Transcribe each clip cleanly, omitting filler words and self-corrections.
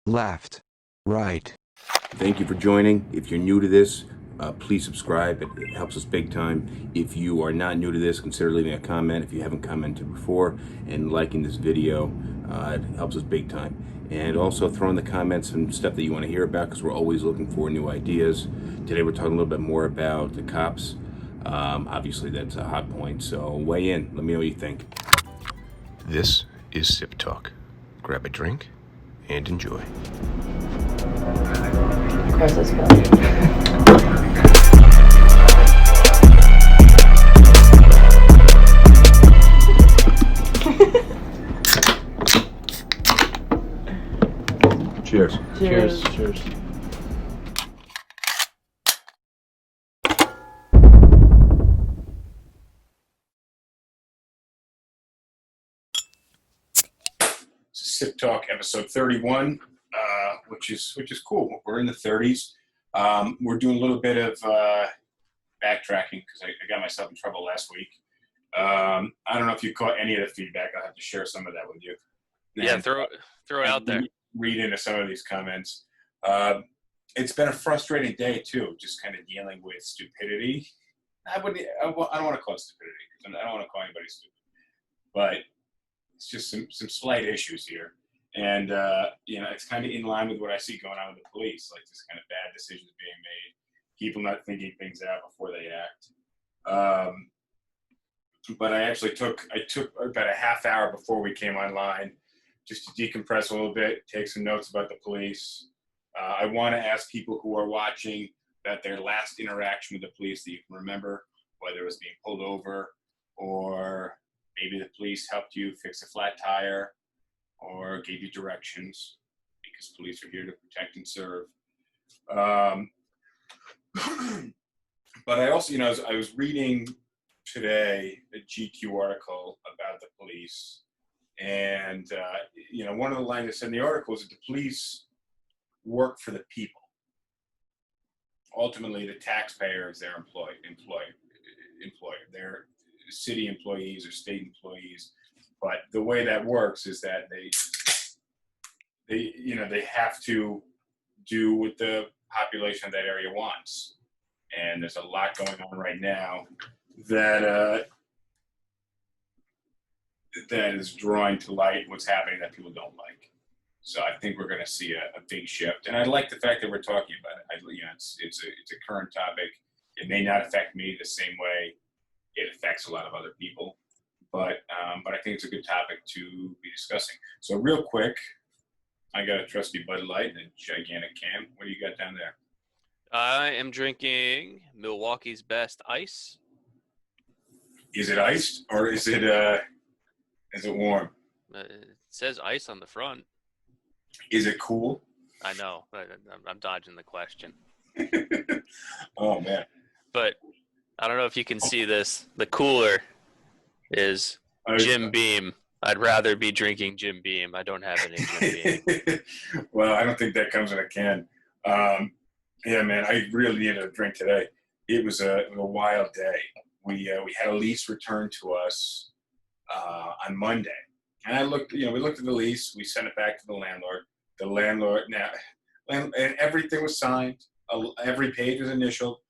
left, right. Thank you for joining. If you're new to this, please subscribe. It helps us big time. If you are not new to this, consider leaving a comment if you haven't commented before, and liking this video. It helps us big time. And also throw in the comments some stuff that you want to hear about, because we're always looking for new ideas. Today we're talking a little bit more about the cops. Obviously that's a hot point, so weigh in. Let me know what you think. This is SipTalk. Grab a drink and enjoy. Of course it's Philly. Cheers. Cheers. Cheers. Sip Talk episode 31, which is cool. We're in the 30s. We're doing a little bit of backtracking because I got myself in trouble last week. I don't know if you caught any of the feedback. I'll have to share some of that with you. Yeah, throw it out there. Read into some of these comments. It's been a frustrating day too, just kind of dealing with stupidity. I don't want to call it stupidity because I don't want to call anybody stupid, but it's just some slight issues here. And, it's kind of in line with what I see going on with the police, like this kind of bad decisions being made, people not thinking things out before they act. But I took about a half hour before we came online just to decompress a little bit, take some notes about the police. I want to ask people who are watching about their last interaction with the police that you can remember, whether it was being pulled over or maybe the police helped you fix a flat tire or gave you directions, because police are here to protect and serve. But I also, I was reading today a GQ article about the police. And, one of the lines that said in the article is that the police work for the people. Ultimately, the taxpayer is their employer. They're city employees or state employees. But the way that works is that they have to do what the population of that area wants. And there's a lot going on right now that is drawing to light what's happening that people don't like. So I think we're going to see a big shift. And I like the fact that we're talking about it. It's a current topic. It may not affect me the same way it affects a lot of other people, but I think it's a good topic to be discussing. So real quick, I got a trusty Bud Light and a gigantic can. What do you got down there? I am drinking Milwaukee's Best Ice. Is it iced or is it warm? It says ice on the front. Is it cool? I know. I'm dodging the question. Oh, man. But I don't know if you can see this. The cooler is Jim Beam. I'd rather be drinking Jim Beam. I don't have any Jim Beam. Well, I don't think that comes in a can. Yeah, man, I really needed a drink today. It was a wild day. We had a lease returned to us on Monday. And I looked, we looked at the lease. We sent it back to the landlord. The landlord, and everything was signed. Every page was initialed.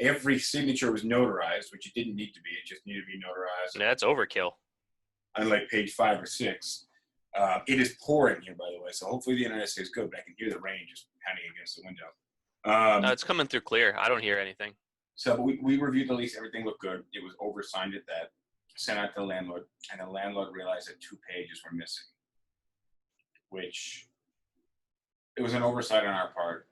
Every signature was notarized, which it didn't need to be. It just needed to be notarized. Yeah, that's overkill. On like page 5 or 6. It is pouring here, by the way, so hopefully the internet stays good, but I can hear the rain just pounding against the window. No, it's coming through clear. I don't hear anything. So we reviewed the lease. Everything looked good. It was oversigned at that. Sent out to the landlord, and the landlord realized that 2 pages were missing, which it was an oversight on our part.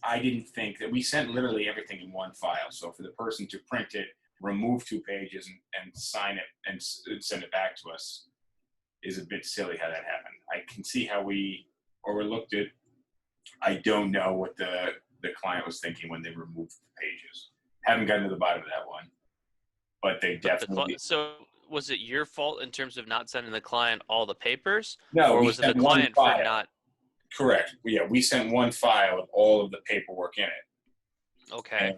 I didn't think that we sent literally everything in one file. So for the person to print it, remove 2 pages and sign it and send it back to us is a bit silly how that happened. I can see how we overlooked it. I don't know what the client was thinking when they removed the pages. Haven't gotten to the bottom of that one, but they definitely. So was it your fault in terms of not sending the client all the papers? No, or was it the client for not? Correct. Yeah, we sent one file of all of the paperwork in it. Okay.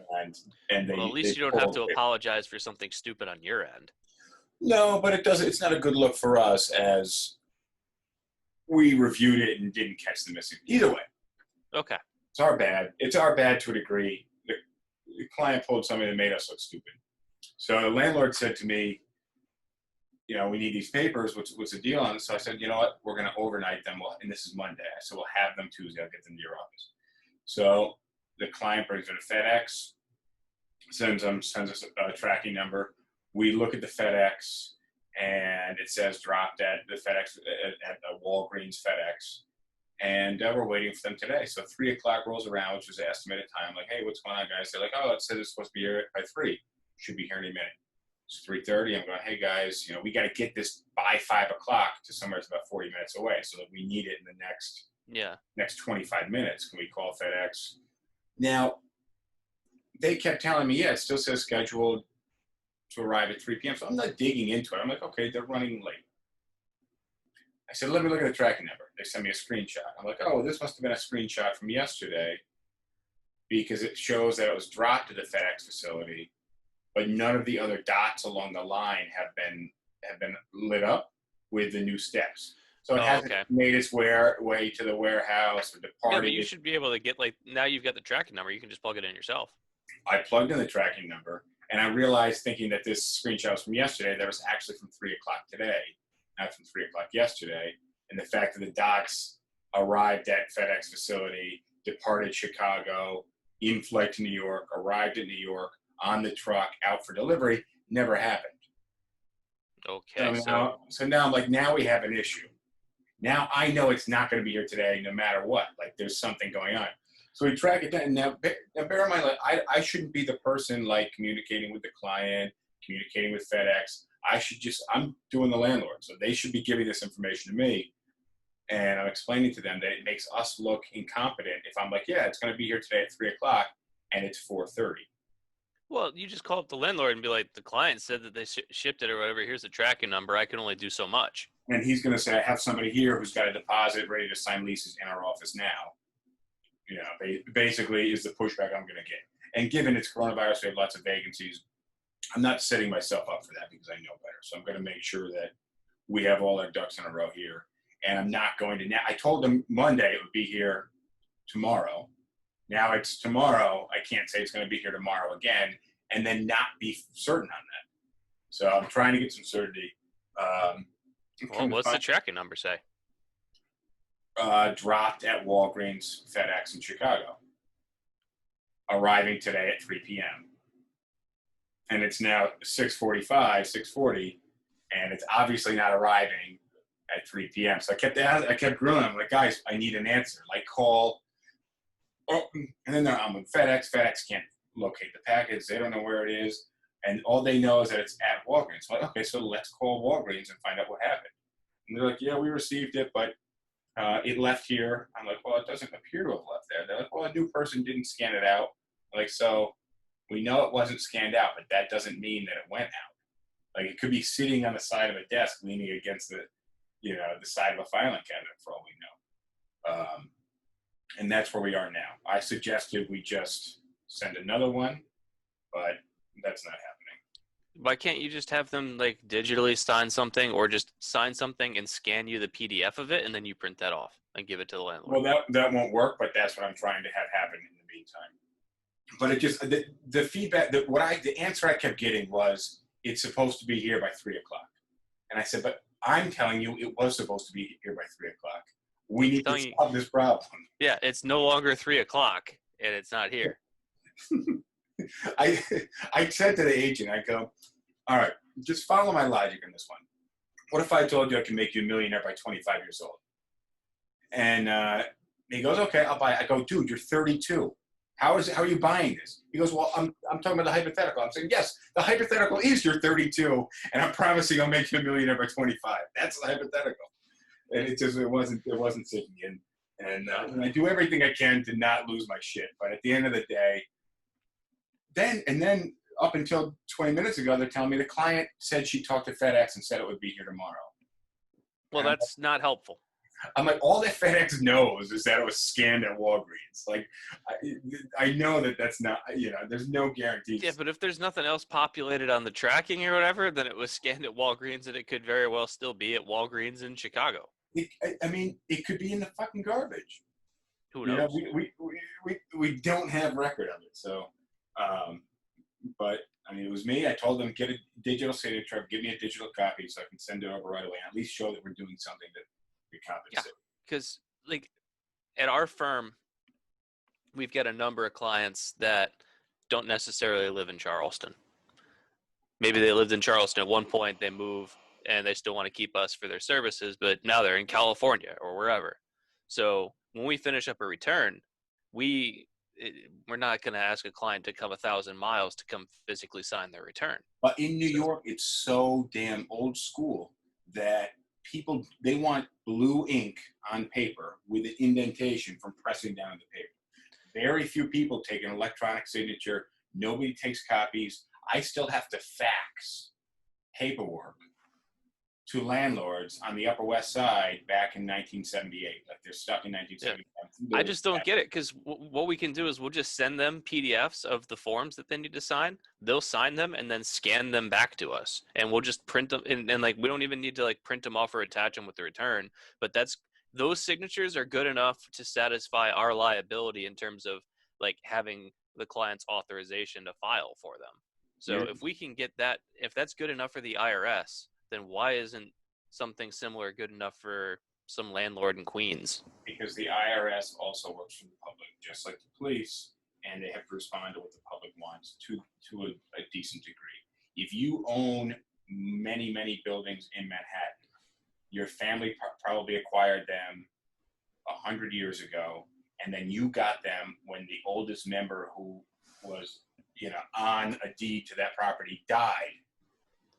And well, at least you don't have to apologize for something stupid on your end. No, but it doesn't. It's not a good look for us as we reviewed it and didn't catch the missing. Either way, Okay. it's our bad. It's our bad to a degree. The client pulled something that made us look stupid. So the landlord said to me, we need these papers. What's the deal on it? So I said, you know what? We're going to overnight them. And this is Monday. I said, we'll have them Tuesday. I'll get them to your office. So the client brings it to FedEx, sends us a tracking number. We look at the FedEx, and it says dropped at the FedEx, at the Walgreens FedEx. And we're waiting for them today. So 3 o'clock rolls around, which was the estimated time. I'm like, hey, what's going on, guys? They're like, oh, it says it's supposed to be here by 3. Should be here in a minute. It's 3:30. I'm going, hey, guys, we got to get this by 5 o'clock to somewhere that's about 40 minutes away. So that we need it in the next 25 minutes. Can we call FedEx? Now, they kept telling me, it still says scheduled to arrive at 3 p.m. So I'm not digging into it. I'm like, okay, they're running late. I said, let me look at the tracking number. They sent me a screenshot. I'm like, oh, this must have been a screenshot from yesterday because it shows that it was dropped to the FedEx facility, but none of the other dots along the line have been lit up with the new steps. So it hasn't made its way to the warehouse or departed. Yeah, but you should be able to get, now you've got the tracking number. You can just plug it in yourself. I plugged in the tracking number, and I realized, thinking that this screenshot was from yesterday, that was actually from 3 o'clock today, not from 3 o'clock yesterday. And the fact that the dots arrived at FedEx facility, departed Chicago, in flight to New York, arrived in New York, on the truck, out for delivery, never happened. Okay. So now I'm like, now we have an issue. Now I know it's not going to be here today, no matter what. Like, there's something going on. So we track it down. Now bear in mind, I shouldn't be the person communicating with the client, communicating with FedEx. I'm doing the landlord. So they should be giving this information to me. And I'm explaining to them that it makes us look incompetent if I'm like, yeah, it's going to be here today at 3 o'clock and it's 4:30. Well, you just call up the landlord and be like, the client said that they shipped it or whatever. Here's the tracking number. I can only do so much. And he's going to say, I have somebody here who's got a deposit ready to sign leases in our office now. Basically is the pushback I'm going to get. And given it's coronavirus, we have lots of vacancies. I'm not setting myself up for that because I know better. So I'm going to make sure that we have all our ducks in a row here. And I'm not going to I told them Monday it would be here tomorrow. Now it's tomorrow. I can't say it's going to be here tomorrow again and then not be certain on that. So I'm trying to get some certainty. Well, what's the tracking number say? Dropped at Walgreens FedEx in Chicago. Arriving today at 3 p.m. And it's now 6:45, 6:40, and it's obviously not arriving at 3 p.m. So I kept grilling. I'm like, guys, I need an answer. Call. Oh, and then I'm with FedEx. FedEx can't locate the package. They don't know where it is. And all they know is that it's at Walgreens. I'm like, okay, so let's call Walgreens and find out what happened. And they're like, yeah, we received it, but it left here. I'm like, well, it doesn't appear to have left there. They're like, well, a new person didn't scan it out. So we know it wasn't scanned out, but that doesn't mean that it went out. It could be sitting on the side of a desk leaning against the side of a filing cabinet for all we know. And that's where we are now. I suggested we just send another one, but that's not happening. Why can't you just have them digitally sign something, or just sign something and scan you the PDF of it, and then you print that off and give it to the landlord? Well, that won't work, but that's what I'm trying to have happen in the meantime. But it just the feedback the answer I kept getting was, it's supposed to be here by 3 o'clock. And I said, but I'm telling you it was supposed to be here by 3 o'clock. We need to solve this problem. Yeah, it's no longer 3 o'clock and it's not here. I said to the agent, I go, all right, just follow my logic on this one. What if I told you I can make you a millionaire by 25 years old? And he goes, okay, I'll buy it. I go, dude, you're 32. How are you buying this? He goes, well, I'm talking about the hypothetical. I'm saying, yes, the hypothetical is you're 32, and I'm promising I'll make you a millionaire by 25. That's the hypothetical. And it wasn't sinking in. And I do everything I can to not lose my shit. But at the end of the day, then up until 20 minutes ago, they're telling me the client said she talked to FedEx and said it would be here tomorrow. Well, that's not helpful. I'm like, all that FedEx knows is that it was scanned at Walgreens. I know that's not, there's no guarantee. Yeah, but if there's nothing else populated on the tracking or whatever, then it was scanned at Walgreens, and it could very well still be at Walgreens in Chicago. I mean, it could be in the fucking garbage. Who You know, knows? we don't have record of it. So, but I mean, it was me. I told them get a digital signature, give me a digital copy so I can send it over right away, and at least show that we're doing something that we compensate. Because like at our firm, we've got a number of clients that don't necessarily live in Charleston. Maybe they lived in Charleston at one point, they move, and they still want to keep us for their services, but now they're in California or wherever. So when we finish up a return, we're not going to ask a client to come 1,000 miles to come physically sign their return. But in New York, it's so damn old school that people, they want blue ink on paper with an indentation from pressing down the paper. Very few people take an electronic signature. Nobody takes copies. I still have to fax paperwork to landlords on the Upper West Side back in 1978. Like they're stuck in 1978. I just don't get it because what we can do is we'll just send them PDFs of the forms that they need to sign. They'll sign them and then scan them back to us, and we'll just print them. And like we don't even need to like print them off or attach them with the return. But those signatures are good enough to satisfy our liability in terms of like having the client's authorization to file for them. So if we can get that, if that's good enough for the IRS, then why isn't something similar good enough for some landlord in Queens? Because the IRS also works for the public, just like the police, and they have to respond to what the public wants to a decent degree. If you own many, many buildings in Manhattan, your family probably acquired them 100 years ago, and then you got them when the oldest member who was, on a deed to that property died.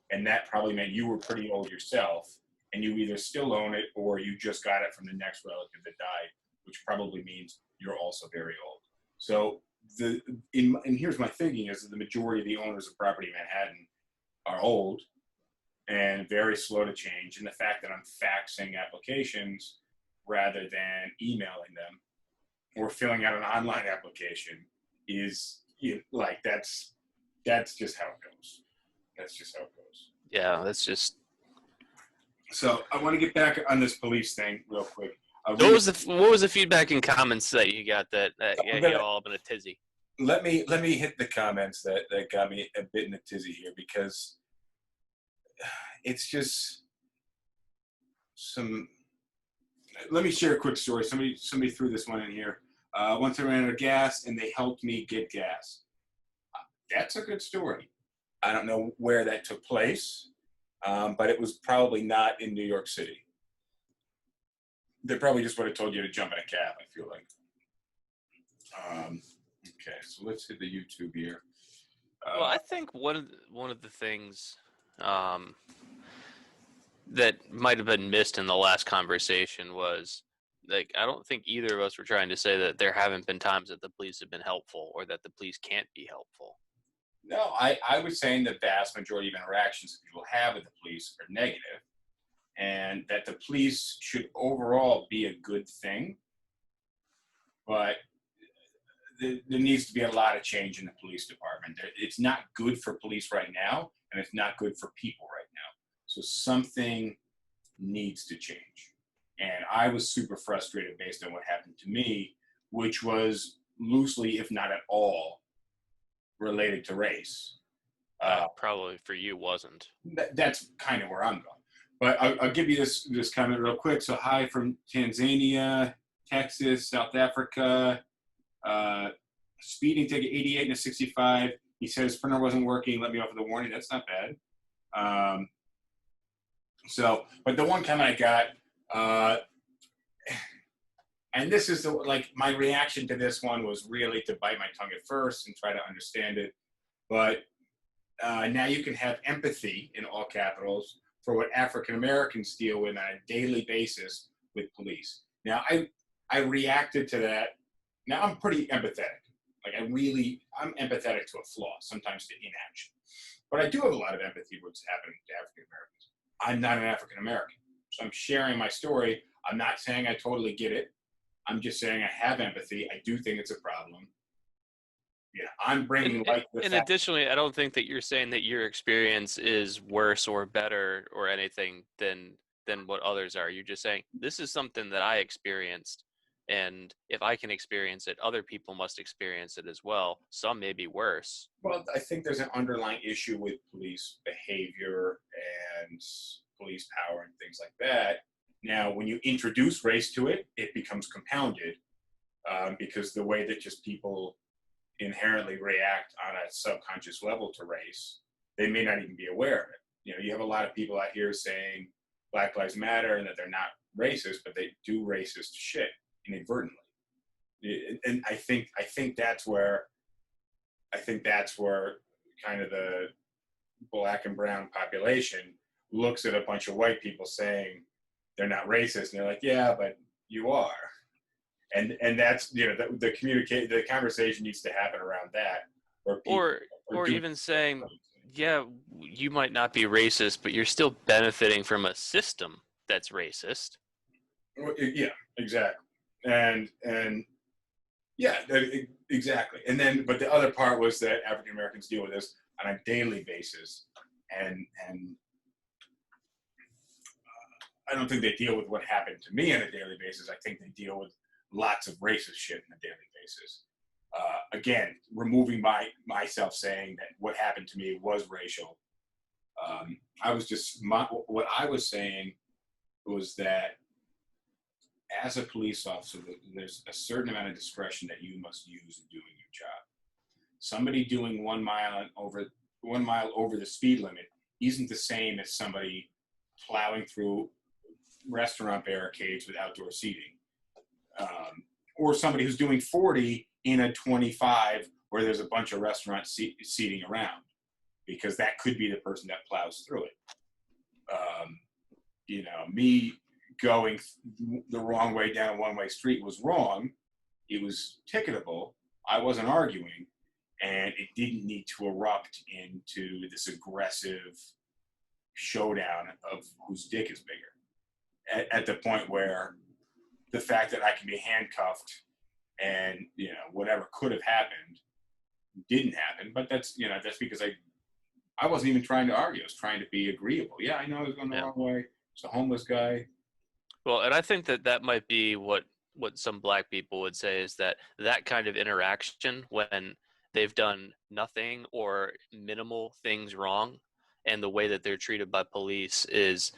And that probably meant you were pretty old yourself, and you either still own it or you just got it from the next relative that died, which probably means you're also very old. So and here's my thinking is that the majority of the owners of property in Manhattan are old and very slow to change. And the fact that I'm faxing applications rather than emailing them or filling out an online application is like, that's just how it goes. That's just how it goes. Yeah, that's just. So I want to get back on this police thing real quick. What was the feedback and comments that you got that you all been a tizzy? Let me hit the comments that got me a bit in a tizzy here, because it's just some. Let me share a quick story. Somebody threw this one in here. Once I ran out of gas and they helped me get gas. That's a good story. I don't know where that took place, but it was probably not in New York City. They probably just would have told you to jump in a cab, I feel like. Okay, so let's hit the YouTube here. Well, I think one of the things that might have been missed in the last conversation was, like, I don't think either of us were trying to say that there haven't been times that the police have been helpful or that the police can't be helpful. No, I was saying the vast majority of interactions that people have with the police are negative, and that the police should overall be a good thing, but there needs to be a lot of change in the police department. It's not good for police right now, and it's not good for people right now. So something needs to change. And I was super frustrated based on what happened to me, which was loosely, if not at all, related to race. Probably for you wasn't. That's kind of where I'm going. But I'll give you this comment real quick. So hi from Tanzania, Texas, South Africa. Speeding ticket 88 and a 65. He says printer wasn't working. Let me off with a warning. That's not bad. But the one comment I got, and this is my reaction to this one was really to bite my tongue at first and try to understand it. But now you can have empathy in all capitals for what African Americans deal with on a daily basis with police. Now I reacted to that. Now I'm pretty empathetic. I'm empathetic to a flaw, sometimes to inaction. But I do have a lot of empathy for what's happening to African Americans. I'm not an African American, so I'm sharing my story. I'm not saying I totally get it. I'm just saying I have empathy. I do think it's a problem. Yeah, I'm bringing light to the fact. And additionally, I don't think that you're saying that your experience is worse or better or anything than than what others are. You're just saying, this is something that I experienced, and if I can experience it, other people must experience it as well. Some may be worse. Well, I think there's an underlying issue with police behavior and police power and things like that. Now, when you introduce race to it, it becomes compounded because the way that just people inherently react on a subconscious level to race, they may not even be aware of it. You have a lot of people out here saying Black Lives Matter and that they're not racist, but they do racist shit inadvertently. And I think that's where kind of the black and brown population looks at a bunch of white people saying they're not racist, and they're like, yeah, but you are. And that's the conversation needs to happen around that, Or even saying, yeah, you might not be racist, but you're still benefiting from a system that's racist. Yeah, exactly. And yeah, exactly. And then, but the other part was that African Americans deal with this on a daily basis, and I don't think they deal with what happened to me on a daily basis. I think they deal with lots of racist shit on a daily basis. Again, removing myself saying that what happened to me was racial. What I was saying was that as a police officer, there's a certain amount of discretion that you must use in doing your job. Somebody doing 1 mile over the speed limit isn't the same as somebody plowing through restaurant barricades with outdoor seating, or somebody who's doing 40 in a 25 where there's a bunch of restaurant seating around, because that could be the person that plows through it. Me going the wrong way down a one-way street was wrong. It was ticketable. I wasn't arguing, and it didn't need to erupt into this aggressive showdown of whose dick is bigger. At the point where the fact that I can be handcuffed and whatever could have happened didn't happen, but that's because I wasn't even trying to argue. I was trying to be agreeable. Yeah, I know I was going the wrong way. It's a homeless guy. Well, and I think that might be what some black people would say, is that kind of interaction when they've done nothing or minimal things wrong, and the way that they're treated by police is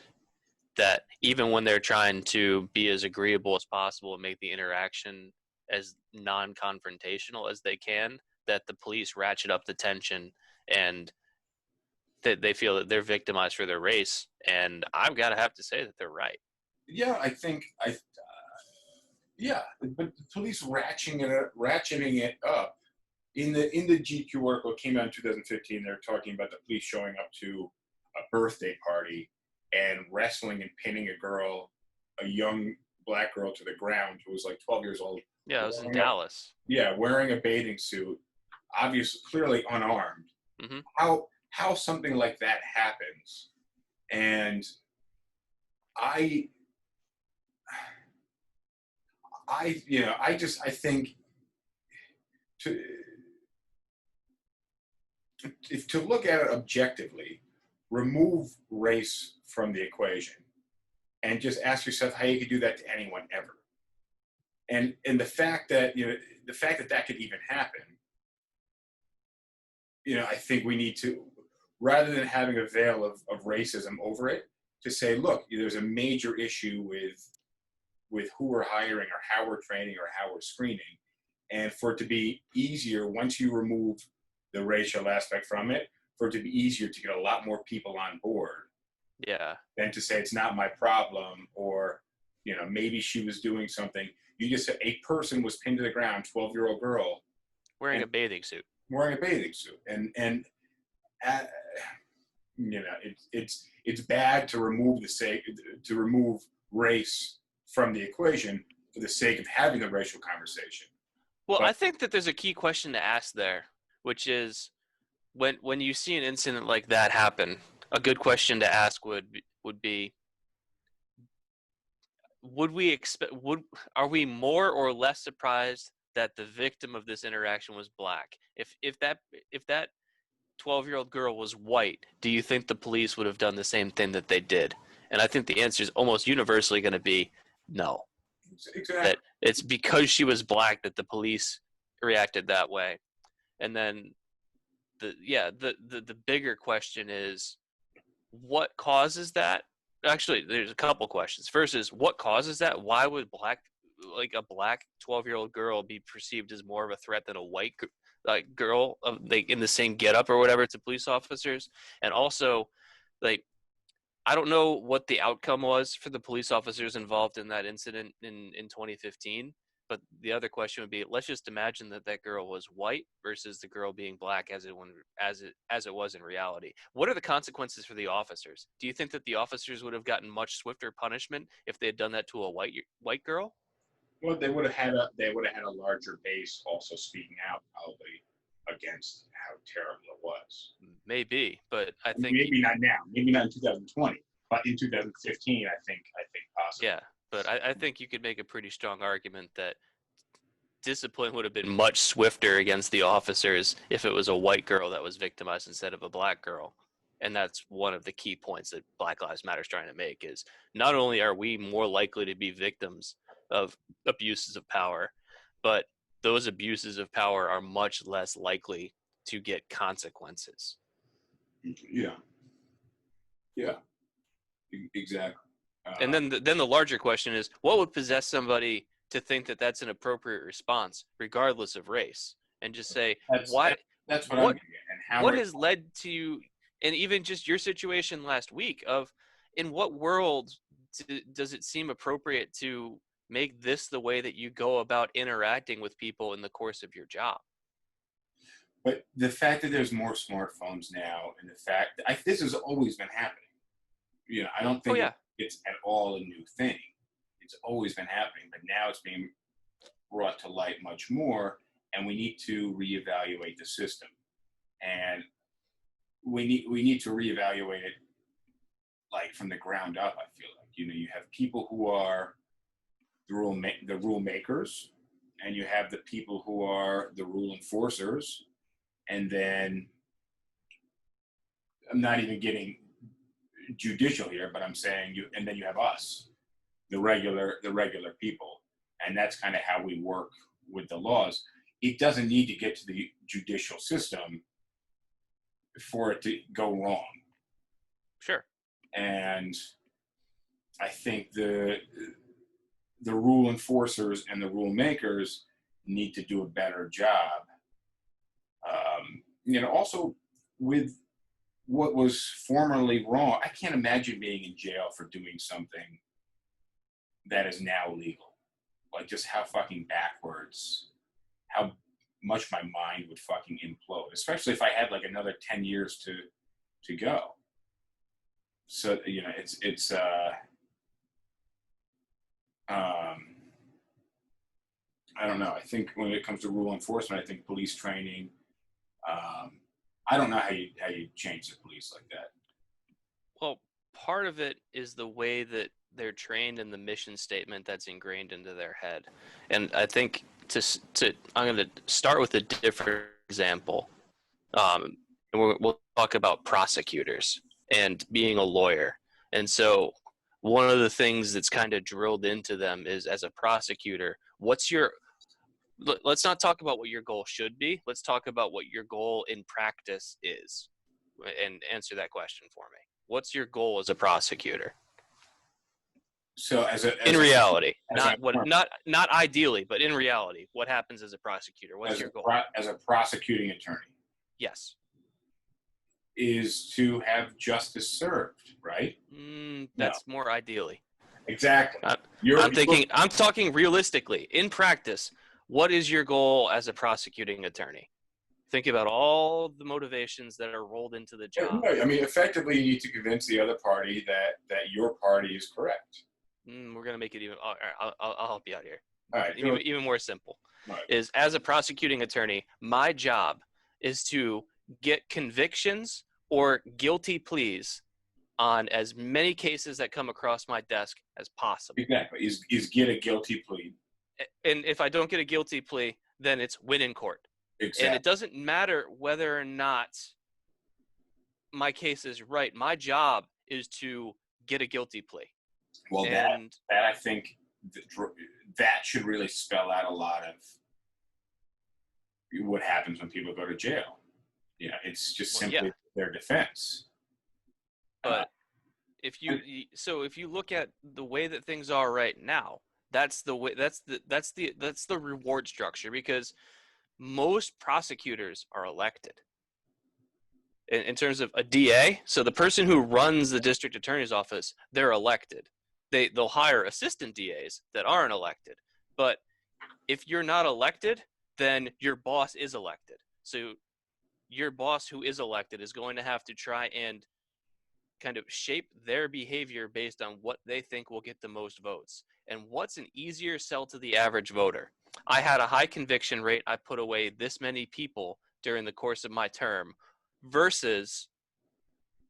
that even when they're trying to be as agreeable as possible and make the interaction as non-confrontational as they can, that the police ratchet up the tension, and that they feel that they're victimized for their race. And I've got to have to say that they're right. Yeah, I think but the police ratcheting it up in the GQ article came out in 2015. They're talking about the police showing up to a birthday party and wrestling and pinning a young black girl to the ground who was like 12 years old. Yeah, it was in Dallas. Yeah, wearing a bathing suit, obviously, clearly unarmed. Mm-hmm. How something like that happens, and I think to look at it objectively, remove race from the equation, and just ask yourself how you could do that to anyone ever. And the fact that that could even happen, I think we need to, rather than having a veil of racism over it, to say, look, there's a major issue with who we're hiring or how we're training or how we're screening. And for it to be easier, once you remove the racial aspect from it, for it to be easier to get a lot more people on board. Yeah. Than to say it's not my problem, or, maybe she was doing something. You just said a person was pinned to the ground, 12-year-old girl. Wearing a bathing suit. And it's bad to remove race from the equation for the sake of having a racial conversation. Well, I think that there's a key question to ask there, which is when you see an incident like that happen, a good question to ask would be, are we more or less surprised that the victim of this interaction was black? If that 12-year-old girl was white, do you think the police would have done the same thing that they did? And I think the answer is almost universally going to be no. Exactly. That it's because she was black that the police reacted that way. And then the bigger question is, what causes that? Actually, there's a couple questions. First is, what causes that? Why would a black 12-year-old girl be perceived as more of a threat than a white girl in the same getup or whatever to police officers? And also, like, I don't know what the outcome was for the police officers involved in that incident in 2015. But the other question would be, let's just imagine that girl was white versus the girl being black as it was in reality. What are the consequences for the officers? Do you think that the officers would have gotten much swifter punishment if they had done that to a white girl? Well, they would have had a larger base also speaking out probably against how terrible it was. Maybe, but I think maybe not now, maybe not in 2020, but in 2015, I think possibly. Yeah, but I think you could make a pretty strong argument that discipline would have been much swifter against the officers if it was a white girl that was victimized instead of a black girl. And that's one of the key points that Black Lives Matter is trying to make, is not only are we more likely to be victims of abuses of power, but those abuses of power are much less likely to get consequences. Yeah. Exactly. And then the larger question is, what would possess somebody to think that that's an appropriate response, regardless of race? And just say, that's why? That's what I'm getting at. And how what has led to, and even just your situation last week of, in what world does it seem appropriate to make this the way that you go about interacting with people in the course of your job? But the fact that there's more smartphones now, and the fact that this has always been happening. I don't think it's at all a new thing. It's always been happening, but now it's being brought to light much more, and we need to reevaluate the system. And we need to reevaluate it like from the ground up. I feel like you have people who are the rule makers, and you have the people who are the rule enforcers, and then I'm not even getting judicial here, but I'm saying and then you have us, the regular people, and that's kind of how we work with the laws. It doesn't need to get to the judicial system for it to go wrong. Sure. And I think the rule enforcers and the rule makers need to do a better job. Also with what was formerly wrong, I can't imagine being in jail for doing something that is now legal. Like, just how fucking backwards, how much my mind would fucking implode, especially if I had like another 10 years to go. So, it's I don't know. I think when it comes to rule enforcement, I think police training, I don't know how you change the police like that. Well, part of it is the way that they're trained in the mission statement that's ingrained into their head. And I think I'm going to start with a different example. And we'll talk about prosecutors and being a lawyer. And so one of the things that's kind of drilled into them is, as a prosecutor, let's not talk about what your goal should be. Let's talk about what your goal in practice is, and answer that question for me. What's your goal as a prosecutor? So in reality, not ideally, but in reality, what happens as a prosecutor? What's your goal? As a prosecuting attorney? Yes. Is to have justice served, right? That's more ideally. Exactly. I'm talking realistically. In practice, what is your goal as a prosecuting attorney? Think about all the motivations that are rolled into the job. I mean, effectively, you need to convince the other party that your party is correct. We're going to make it even. I'll help you out here. All right. Even more simple. Right. Is, as a prosecuting attorney, my job is to get convictions or guilty pleas on as many cases that come across my desk as possible. Exactly. Is get a guilty plea. And if I don't get a guilty plea, then it's win in court. Exactly. And it doesn't matter whether or not my case is right. My job is to get a guilty plea. Well, And that I think that should really spell out a lot of what happens when people go to jail. Yeah, it's just simply their defense. But if you look at the way that things are right now, that's the reward structure, because most prosecutors are elected. In terms of a DA, so the person who runs the district attorney's office, they're elected. They'll hire assistant DAs that aren't elected. But if you're not elected, then your boss is elected. So your boss who is elected is going to have to try and kind of shape their behavior based on what they think will get the most votes. And what's an easier sell to the average voter? I had a high conviction rate. I put away this many people during the course of my term, versus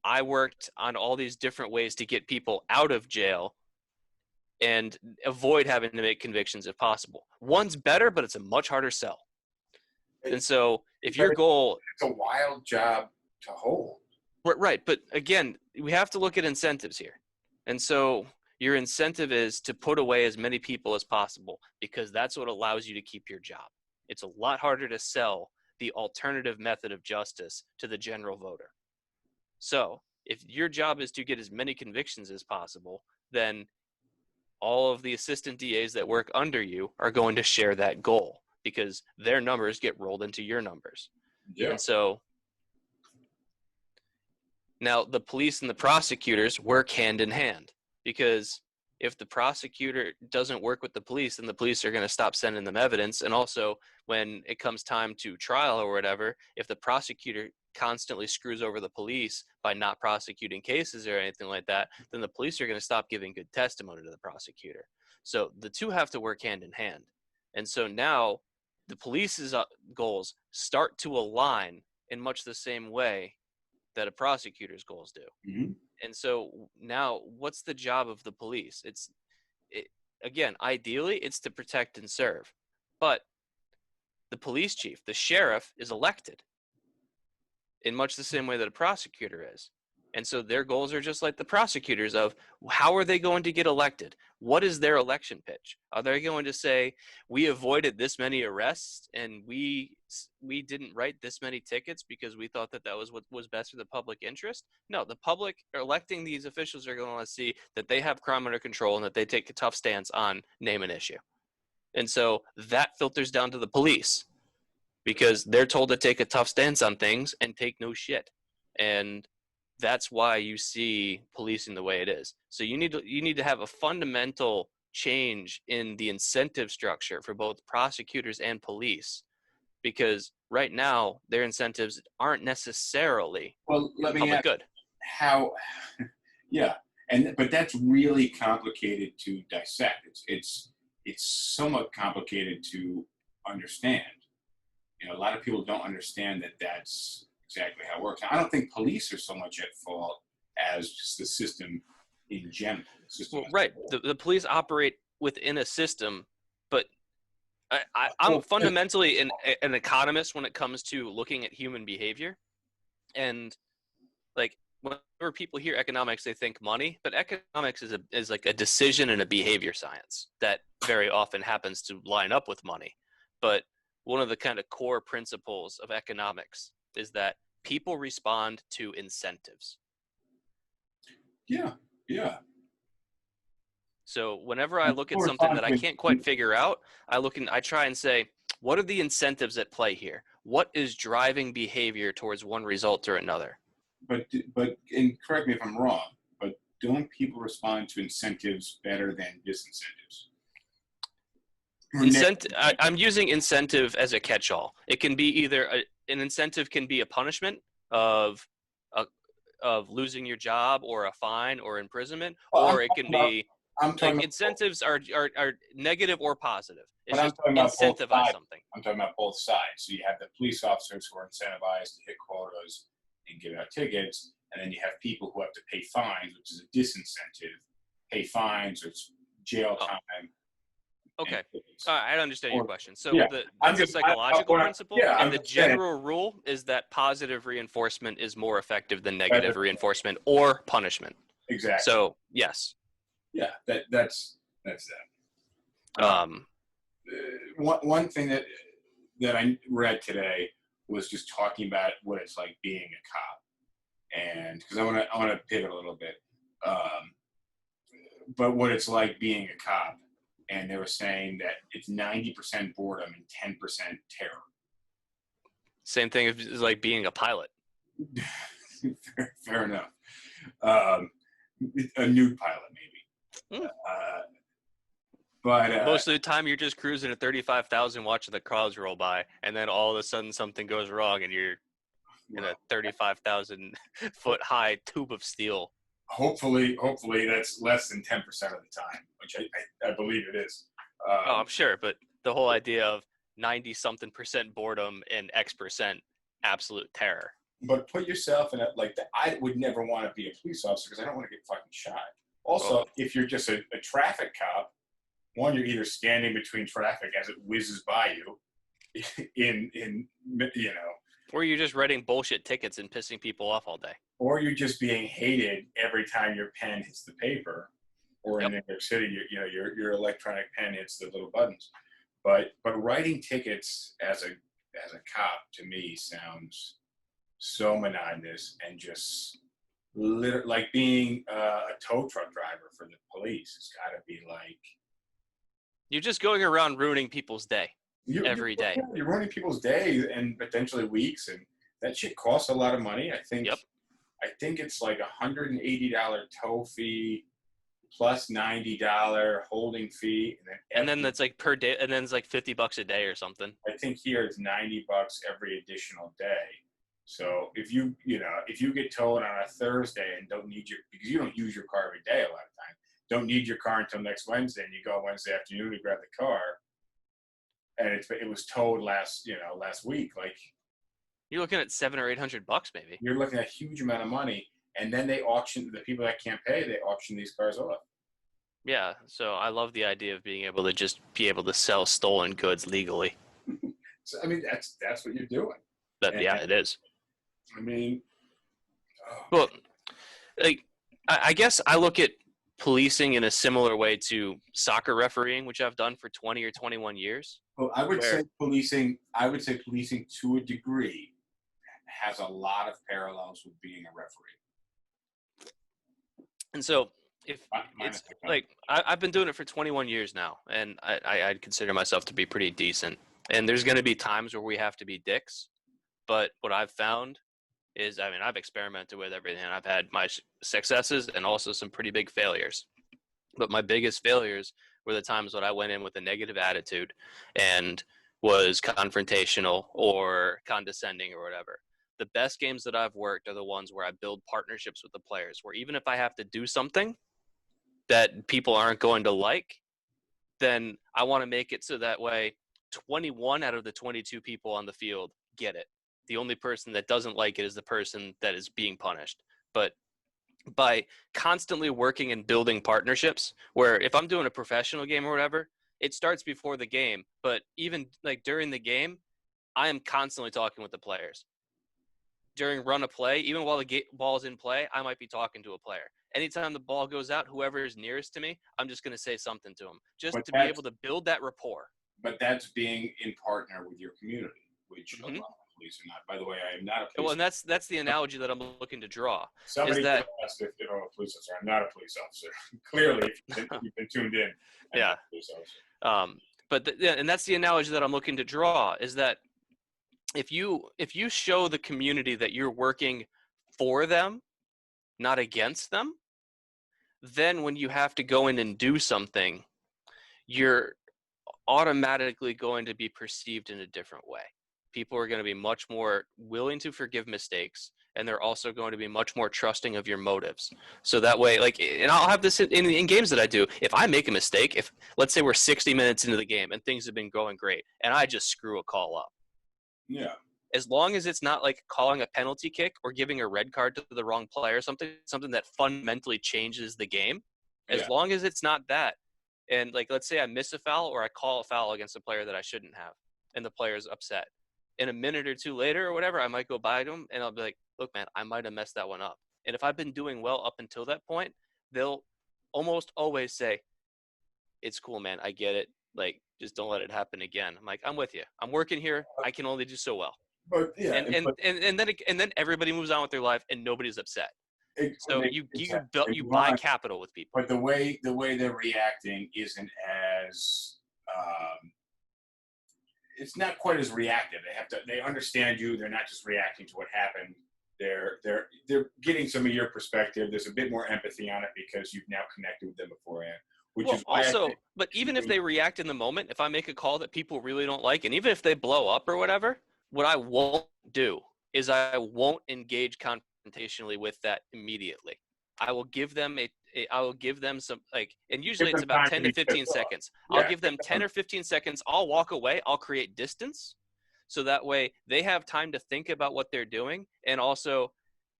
I worked on all these different ways to get people out of jail and avoid having to make convictions if possible. One's better, but it's a much harder sell. And so if your goal... It's a wild job to hold. Right, but again, we have to look at incentives here. And so your incentive is to put away as many people as possible, because that's what allows you to keep your job. It's a lot harder to sell the alternative method of justice to the general voter. So if your job is to get as many convictions as possible, then all of the assistant DAs that work under you are going to share that goal, because their numbers get rolled into your numbers. Yeah. And so now the police and the prosecutors work hand in hand, because if the prosecutor doesn't work with the police, then the police are going to stop sending them evidence. And also, when it comes time to trial or whatever, if the prosecutor constantly screws over the police by not prosecuting cases or anything like that, then the police are going to stop giving good testimony to the prosecutor. So the two have to work hand in hand. And so now the police's goals start to align in much the same way that a prosecutor's goals do. Mm-hmm. And so now what's the job of the police? Again, ideally, it's to protect and serve. But the police chief, the sheriff, is elected in much the same way that a prosecutor is. And so their goals are just like the prosecutors of how are they going to get elected? What is their election pitch? Are they going to say, we avoided this many arrests and we didn't write this many tickets because we thought that was what was best for the public interest? No, the public electing these officials are going to see that they have crime under control and that they take a tough stance on name an issue. And so that filters down to the police, because they're told to take a tough stance on things and take no shit. And that's why you see policing the way it is. So you need to have a fundamental change in the incentive structure for both prosecutors and police, because right now their incentives aren't necessarily public good. How? Yeah, but that's really complicated to dissect. It's somewhat complicated to understand. You know, a lot of people don't understand that that's exactly how it works. Now, I don't think police are so much at fault as just the system in general. Well, right. The police operate within a system, but I'm fundamentally an economist when it comes to looking at human behavior. And like whenever people hear economics, they think money, but economics is like a decision and a behavior science that very often happens to line up with money. But one of the kind of core principles of economics is that people respond to incentives. Yeah. So whenever I look at something that I can't quite figure out, I try and say, what are the incentives at play here? What is driving behavior towards one result or another? But and correct me if I'm wrong, but don't people respond to incentives better than disincentives? I'm using incentive as a catch-all. It can be either an incentive can be a punishment of losing your job or a fine or imprisonment, or it can be incentives are negative or positive. It's just incentivize something. I'm talking about both sides. So you have the police officers who are incentivized to hit quotas and give out tickets, and then you have people who have to pay fines, which is a disincentive. Pay fines or jail time. Okay, I understand your question. So that's a psychological principle, and the general rule is that positive reinforcement is more effective than negative reinforcement or punishment. Exactly. So yes. Yeah, that's that. Um, One thing that I read today was just talking about what it's like being a cop, and because I want to pivot a little bit, but what it's like being a cop, and they were saying that it's 90% boredom and 10% terror. Same thing as like being a pilot. Fair enough. Um, a nude pilot, maybe. Hmm. But Most of the time, you're just cruising at 35,000, watching the crowds roll by, and then all of a sudden something goes wrong, and you're in a 35,000 foot high tube of steel. Hopefully that's less than 10% of the time, which I believe it is. Oh, I'm sure, but the whole idea of 90 something percent boredom and X percent absolute terror. But put yourself in I would never want to be a police officer because I don't want to get fucking shot. Also, if you're just a traffic cop, one, you're either standing between traffic as it whizzes by you, or you're just writing bullshit tickets and pissing people off all day, or you're just being hated every time your pen hits the paper, or in New York City, your electronic pen hits the little buttons. But writing tickets as a cop to me sounds so monotonous and just like being a tow truck driver for the police. It's got to be like you're just going around ruining people's day every day. You're ruining people's days and potentially weeks, and that shit costs a lot of money. I think it's like $180 tow fee plus $90 holding fee, and then that's like per day, and then it's like $50 a day or something. I think here it's $90 every additional day. So if you get towed on a Thursday and don't need because you don't use your car every day a lot of times, don't need your car until next Wednesday, and you go Wednesday afternoon to grab the car, and it was towed last week, like you're looking at $700 or $800 maybe. You're looking at a huge amount of money, and then they auction the people that can't pay. They auction these cars off. Yeah, so I love the idea of being able to just be able to sell stolen goods legally. So I mean, that's what you're doing. It is. I mean, well, like I guess I look at policing in a similar way to soccer refereeing, which I've done for 20 or 21 years. Well, I would say policing to a degree has a lot of parallels with being a referee. And so I've been doing it for 21 years now, and I'd consider myself to be pretty decent. And there's going to be times where we have to be dicks, but what I've found is, I've experimented with everything. I've had my successes and also some pretty big failures. But my biggest failures were the times when I went in with a negative attitude and was confrontational or condescending or whatever. The best games that I've worked are the ones where I build partnerships with the players, where even if I have to do something that people aren't going to like, then I want to make it so that way 21 out of the 22 people on the field get it. The only person that doesn't like it is the person that is being punished. But by constantly working and building partnerships, where if I'm doing a professional game or whatever, it starts before the game. But even like during the game, I am constantly talking with the players. During run of play, even while the ball's in play, I might be talking to a player. Anytime the ball goes out, whoever is nearest to me, I'm just going to say something to them, just to be able to build that rapport. But that's being in partner with your community, which a lot of police are not. By the way, I am not a police. Well, and that's the analogy that I'm looking to draw. Somebody asked if I'm a police officer. I'm not a police officer. Clearly, if you've been tuned in. I'm not a police officer. And that's the analogy that I'm looking to draw, is that if you show the community that you're working for them, not against them, then when you have to go in and do something, you're automatically going to be perceived in a different way. People are going to be much more willing to forgive mistakes, and they're also going to be much more trusting of your motives. So that way, and I'll have this in games that I do. If I make a mistake, if let's say we're 60 minutes into the game and things have been going great, and I just screw a call up. Yeah. As long as it's not like calling a penalty kick or giving a red card to the wrong player, something that fundamentally changes the game, as long as it's not that, and let's say I miss a foul or I call a foul against a player that I shouldn't have, and the player's upset. In a minute or two later or whatever, I might go by to him and I'll be like, look, man, I might have messed that one up. And if I've been doing well up until that point, they'll almost always say, it's cool, man. I get it. Like, just don't let it happen again. I'm like, I'm with you. I'm working here. I can only do so well. But yeah, And then everybody moves on with their life and nobody's upset. So you buy capital with people. But the way they're reacting isn't as it's not quite as reactive. They understand you. They're not just reacting to what happened. They're getting some of your perspective. There's a bit more empathy on it because you've now connected with them beforehand. Which is also, but even if they react in the moment, if I make a call that people really don't like, and even if they blow up or whatever, what I won't do is I won't engage confrontationally with that immediately. I will give them some, like, and usually it's about 10 to 15 seconds. I'll give them 10 or 15 seconds. I'll walk away. I'll create distance. So that way they have time to think about what they're doing. And also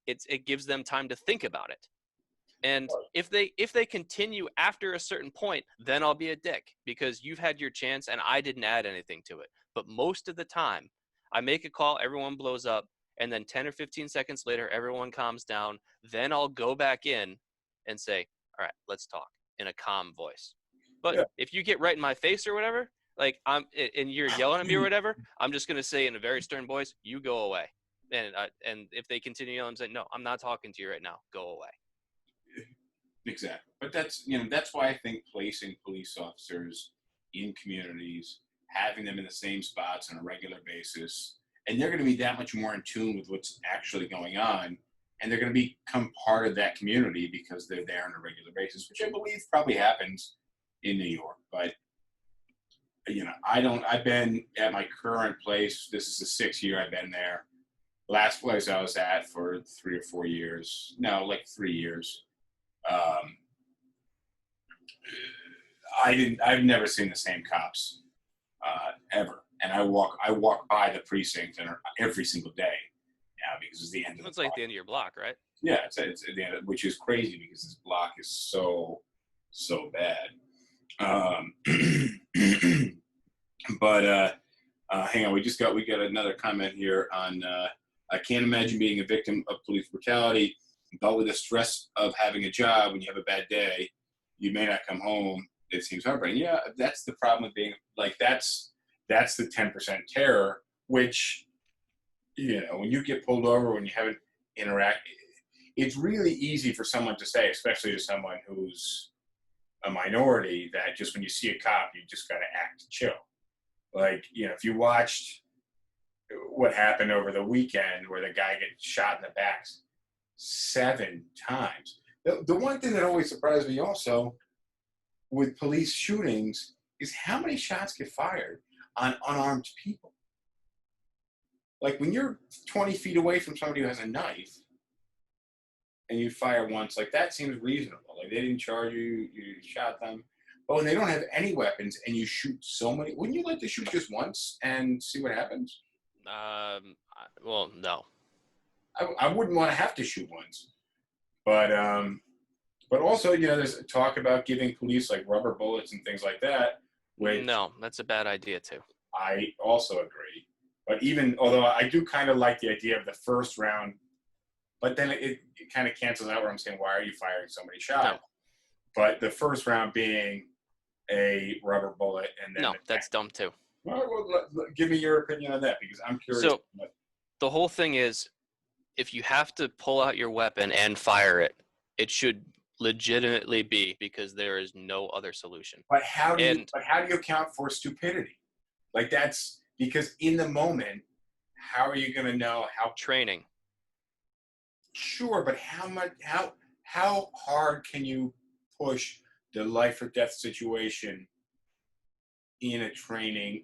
it gives them time to think about it. And if they continue after a certain point, then I'll be a dick because you've had your chance and I didn't add anything to it. But most of the time I make a call, everyone blows up, and then 10 or 15 seconds later, everyone calms down. Then I'll go back in and say, all right, let's talk in a calm voice. But if you get right in my face or whatever, like and you're yelling at me or whatever, I'm just going to say in a very stern voice, you go away. And if they continue yelling, I'm saying, no, I'm not talking to you right now. Go away. Exactly. But that's why I think placing police officers in communities, having them in the same spots on a regular basis, and they're going to be that much more in tune with what's actually going on, and they're going to become part of that community because they're there on a regular basis, which I believe probably happens in New York. But I've been at my current place. This is the 6th year I've been there. Last place I was at for 3 or 4 years. No, like 3 years. I've never seen the same cops ever, and I walk by the precinct every single day now because it's the end of the block. Like the end of your block, right? Yeah, it's at the end, which is crazy because this block is so bad. But hang on, we got another comment here on. I can't imagine being a victim of police brutality. But with the stress of having a job, when you have a bad day, you may not come home. It seems heartbreaking. Yeah, that's the problem with being like that's the 10% terror. Which, when you get pulled over, when you haven't interacted, it's really easy for someone to say, especially to someone who's a minority, that just when you see a cop, you just got to act chill. Like if you watched what happened over the weekend, where the guy gets shot in the back 7 times. The one thing that always surprised me also with police shootings is how many shots get fired on unarmed people. Like when you're 20 feet away from somebody who has a knife and you fire once, like that seems reasonable. Like they didn't charge you, you shot them. But when they don't have any weapons and you shoot so many, wouldn't you like to shoot just once and see what happens? Well, no. I wouldn't want to have to shoot once, but also there's talk about giving police like rubber bullets and things like that. No, that's a bad idea too. I also agree, but although I do kind of like the idea of the first round, but then it kind of cancels out where I'm saying, why are you firing so many shots? No. But the first round being a rubber bullet, and then that's dumb too. Well, give me your opinion on that because I'm curious. So the whole thing is, if you have to pull out your weapon and fire it, it should legitimately be because there is no other solution. But how do you account for stupidity? Like that's because in the moment, how are you going to know how? Training. Sure, but how hard can you push the life or death situation in a training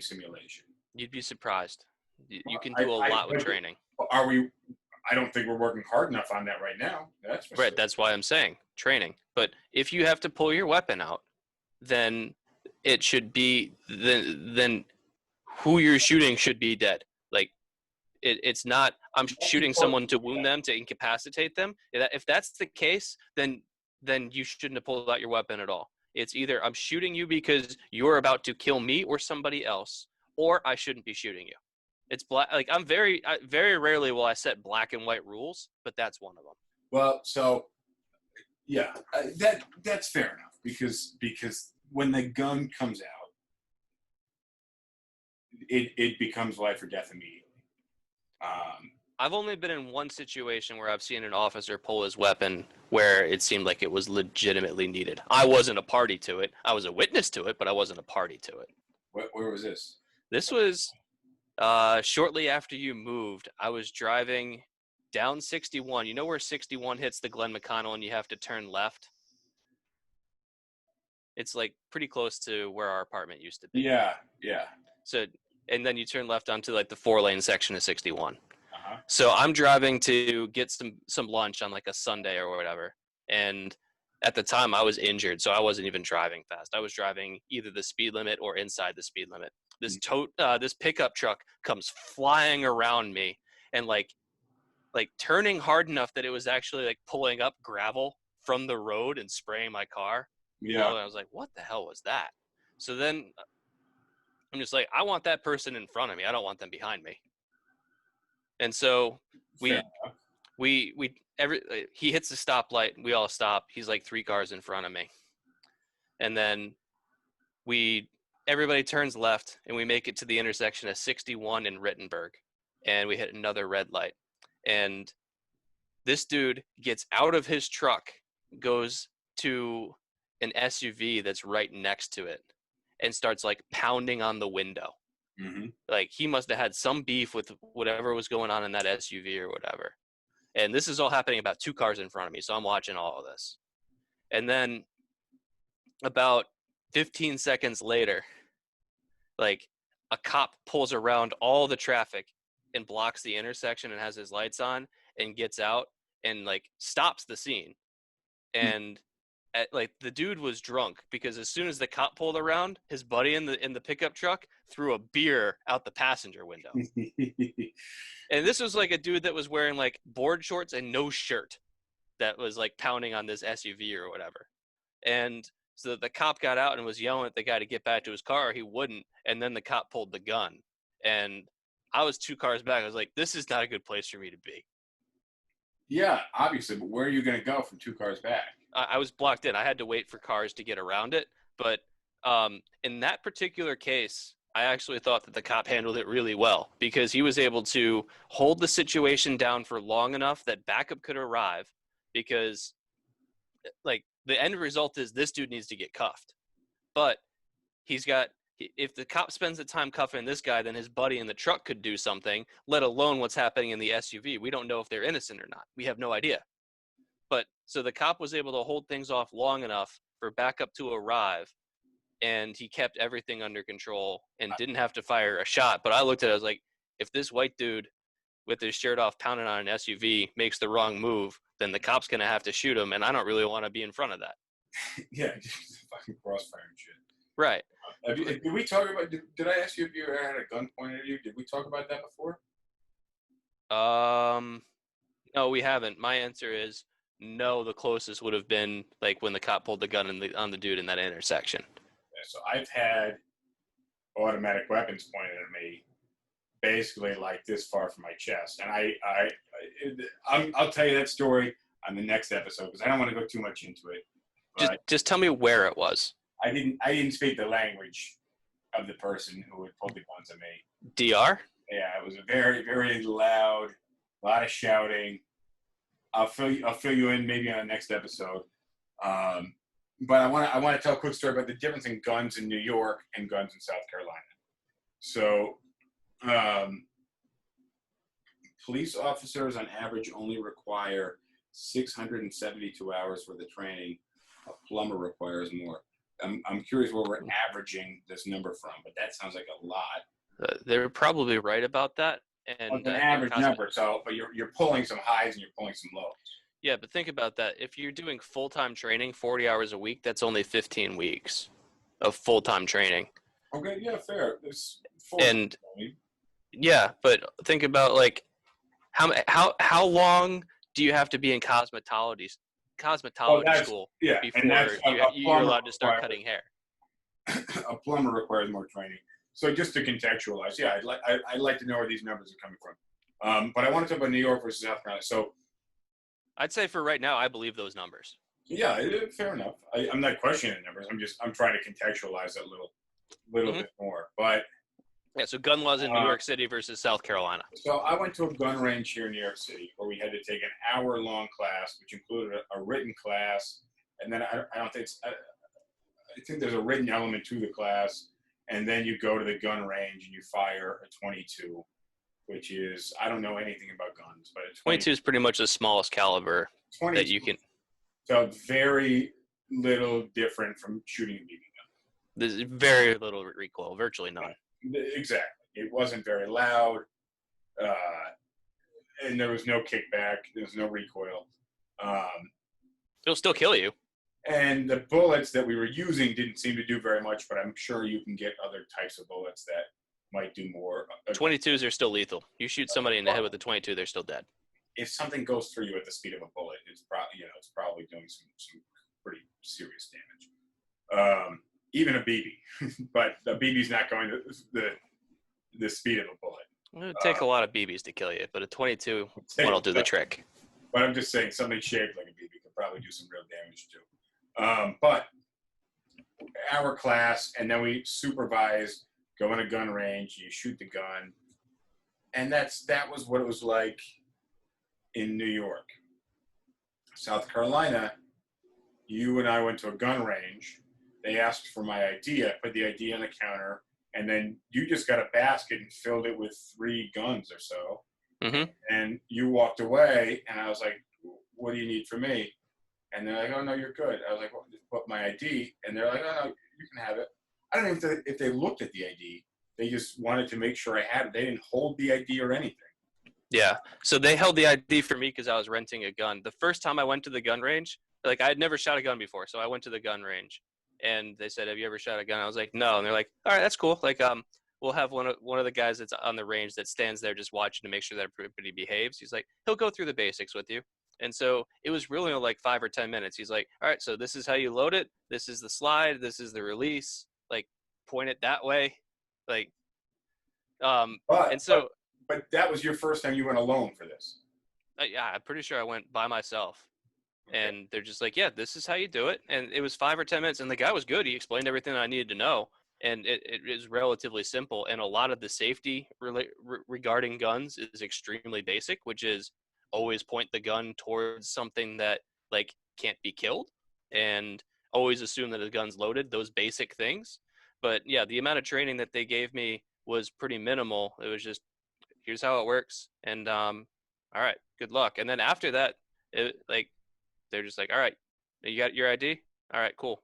simulation? You'd be surprised. You can do a lot with training. I don't think we're working hard enough on that right now. That's for right. Sure. That's why I'm saying training. But if you have to pull your weapon out, then it should be then who you're shooting should be dead. Like it's not. I'm shooting someone to wound them, to incapacitate them. If that's the case, then you shouldn't have pulled out your weapon at all. It's either I'm shooting you because you're about to kill me or somebody else, or I shouldn't be shooting you. It's black. Like very rarely will I set black and white rules, but that's one of them. Well, so yeah, that's fair enough because when the gun comes out, it becomes life or death immediately. I've only been in one situation where I've seen an officer pull his weapon where it seemed like it was legitimately needed. I wasn't a party to it. I was a witness to it, but I wasn't a party to it. Where was this? This was shortly after you moved. I was driving down 61. You know where 61 hits the Glen McConnell and you have to turn left? It's like pretty close to where our apartment used to be. Yeah. So, and then you turn left onto like the 4-lane section of 61. Uh-huh. So I'm driving to get some lunch on like a Sunday or whatever. And at the time I was injured, so I wasn't even driving fast. I was driving either the speed limit or inside the speed limit. This pickup truck comes flying around me and like turning hard enough that it was actually like pulling up gravel from the road and spraying my car. Yeah. You know, and I was like, what the hell was that? So then I'm just like, I want that person in front of me. I don't want them behind me. And so he hits the stoplight. We all stop. He's like 3 cars in front of me. And then everybody turns left and we make it to the intersection of 61 and Rittenberg. And we hit another red light. And this dude gets out of his truck, goes to an SUV that's right next to it and starts like pounding on the window. Mm-hmm. Like he must have had some beef with whatever was going on in that SUV or whatever. And this is all happening about 2 cars in front of me. So I'm watching all of this. And then about 15 seconds later, like a cop pulls around all the traffic and blocks the intersection and has his lights on and gets out and like stops the scene. And like the dude was drunk because as soon as the cop pulled around, his buddy in the pickup truck threw a beer out the passenger window. And this was like a dude that was wearing like board shorts and no shirt that was like pounding on this SUV or whatever. And so the cop got out and was yelling at the guy to get back to his car. He wouldn't. And then the cop pulled the gun. And I was 2 cars back. I was like, this is not a good place for me to be. Yeah, obviously. But where are you going to go from 2 cars back? I was blocked in. I had to wait for cars to get around it. But in that particular case, I actually thought that the cop handled it really well because he was able to hold the situation down for long enough that backup could arrive because like the end result is this dude needs to get cuffed. But if the cop spends the time cuffing this guy, then his buddy in the truck could do something, let alone what's happening in the SUV. We don't know if they're innocent or not. We have no idea. But so the cop was able to hold things off long enough for backup to arrive, and he kept everything under control and didn't have to fire a shot. But I looked at it, I was like, if this white dude with his shirt off pounding on an SUV makes the wrong move, then the cop's going to have to shoot him, and I don't really want to be in front of that. Yeah, just fucking crossfire and shit. Right. Did we talk about, did I ask you if you ever had a gun pointed at you? Did we talk about that before? No, we haven't. My answer is no. The closest would have been like when the cop pulled the gun on the dude in that intersection. Yeah, so I've had automatic weapons pointed at me, basically like this far from my chest, and I'll tell you that story on the next episode because I don't want to go too much into it. Just tell me where it was. I didn't speak the language of the person who had pulled the guns at me. DR? Yeah, it was a very, very loud, a lot of shouting. I'll fill you in maybe on the next episode. But I want to tell a quick story about the difference in guns in New York and guns in South Carolina. So, police officers on average only require 672 hours worth of training. A plumber requires more. I'm curious where we're averaging this number from, but that sounds like a lot. They're probably right about that. And it's an average number, but you're pulling some highs and you're pulling some lows. Yeah, but think about that. If you're doing full-time training, 40 hours a week, that's only 15 weeks of full-time training. Okay, yeah, fair. And yeah, but think about like how long do you have to be in cosmetology school before you're allowed to start cutting hair? A plumber requires more training. So just to contextualize, yeah, I'd like to know where these numbers are coming from. But I want to talk about New York versus South Carolina. So I'd say for right now, I believe those numbers. yeah, fair enough. I'm not questioning the numbers. I'm trying to contextualize it a little bit more. But Yeah, so gun laws in New York City versus South Carolina. so I went to a gun range here in New York City where we had to take an hour-long class, which included a written class, and then I don't think I think there's a written element to the class, and then you go to the gun range and you fire a 22, which is, I don't know anything about guns, but a 22 is pretty much the smallest caliber 22 that you can. felt very little different from shooting a BB gun. There's very little recoil, virtually none. Exactly. It wasn't very loud, and there was no kickback. There was no recoil. It'll still kill you. And the bullets that we were using didn't seem to do very much, but I'm sure you can get other types of bullets that might do more. 22s are still lethal. You shoot somebody in the head with a 22, they're still dead. If something goes through you at the speed of a bullet, it's probably doing some pretty serious damage. Even a BB, but the BB's not going to the speed of a bullet. It would take a lot of BBs to kill you, but a 22 will do the trick. But I'm just saying something shaped like a BB could probably do some real damage too. But our class, and then we supervise, go in a gun range, you shoot the gun, and that was what it was like in New York. South Carolina, you and I went to a gun range. They asked for my ID. I put the ID on the counter, and then you just got a basket and filled it with 3 guns or so. Mm-hmm. And you walked away, and I was like, what do you need from me? And they're like, oh, no, you're good. I was like, well, just put my ID. And they're like, oh, no, you can have it. I don't know if they looked at the ID. They just wanted to make sure I had it. They didn't hold the ID or anything. Yeah. So they held the ID for me because I was renting a gun. The first time I went to the gun range, like I had never shot a gun before. So I went to the gun range and they said, have you ever shot a gun? I was like, no. And they're like, all right, that's cool. Like, we'll have one of the guys that's on the range that stands there just watching to make sure that everybody behaves. He's like, he'll go through the basics with you. And so it was really like 5 or 10 minutes. He's like, all right, so this is how you load it. This is the slide. This is the release. Like, point it that way. Like, But that was your first time you went alone for this. Yeah, I'm pretty sure I went by myself. Okay. And they're just like, yeah, this is how you do it. And it was 5 or 10 minutes. And the guy was good. He explained everything I needed to know. And it is relatively simple. And a lot of the safety regarding guns is extremely basic, which is always point the gun towards something that like can't be killed and always assume that the gun's loaded, those basic things. But yeah, the amount of training that they gave me was pretty minimal. It was just, here's how it works. And all right, good luck. And then after that, they're just like, all right, you got your ID? All right, cool.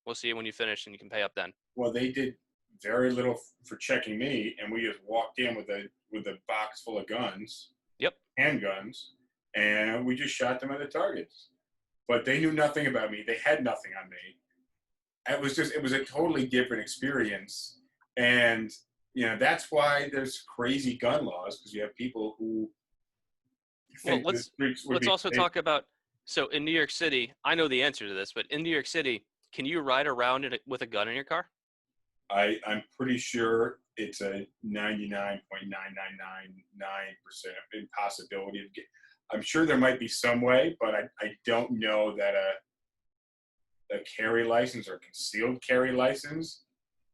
We'll see you when you finish and you can pay up then. Well, they did very little for checking me, and we just walked in with a box full of guns. Yep. Handguns, and we just shot them at the targets. But they knew nothing about me. They had nothing on me. It was a totally different experience. And, that's why there's crazy gun laws, because you have people who think let's also talk about, so in New York City, I know the answer to this, but in New York City, can you ride around with a gun in your car? I'm pretty sure it's a 99.9999% impossibility of I'm sure there might be some way, but I don't know that a carry license or concealed carry license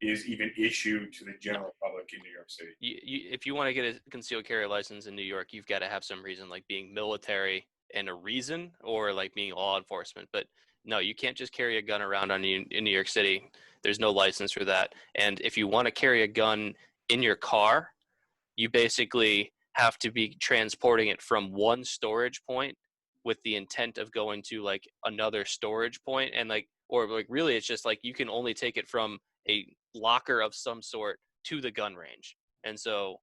is even issued to the general public in New York City. If you want to get a concealed carry license in New York, you've got to have some reason, like being military and a reason, or like being law enforcement. But no, you can't just carry a gun around in New York City. There's no license for that. And if you want to carry a gun in your car, you basically have to be transporting it from one storage point with the intent of going to like another storage point. And really it's just like you can only take it from a locker of some sort to the gun range. And so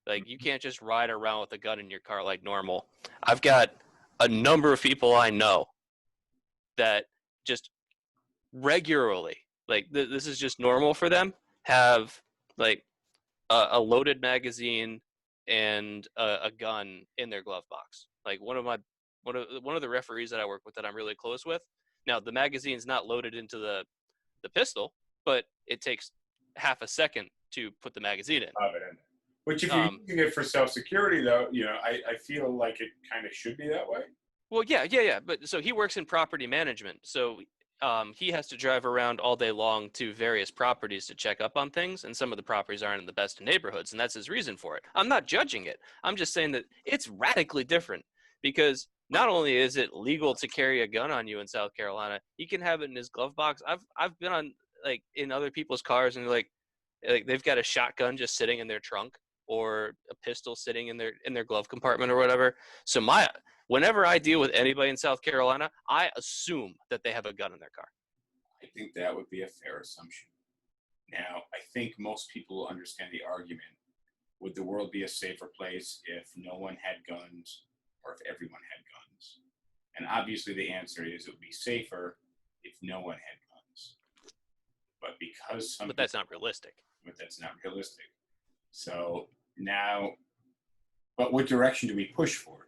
like you can't just ride around with a gun in your car like normal. I've got a number of people I know that just regularly, like this is just normal for them, have like a loaded magazine and a gun in their glove box. Like one of the referees that I work with that I'm really close with. Now the magazine's not loaded into the pistol, but it takes half a second to put the magazine in. Of it in. Which if you're using it for self-security, though, I feel like it kind of should be that way. Well, yeah. But so he works in property management. So he has to drive around all day long to various properties to check up on things. And some of the properties aren't in the best neighborhoods. And that's his reason for it. I'm not judging it. I'm just saying that it's radically different because not only is it legal to carry a gun on you in South Carolina, he can have it in his glove box. I've been on like in other people's cars and like they've got a shotgun just sitting in their trunk or a pistol sitting in their glove compartment or whatever. So whenever I deal with anybody in South Carolina, I assume that they have a gun in their car. I think that would be a fair assumption. Now, I think most people understand the argument. Would the world be a safer place if no one had guns or if everyone had guns? And obviously the answer is it would be safer if no one had guns. But that's not realistic. But that's not realistic. So now, but what direction do we push for?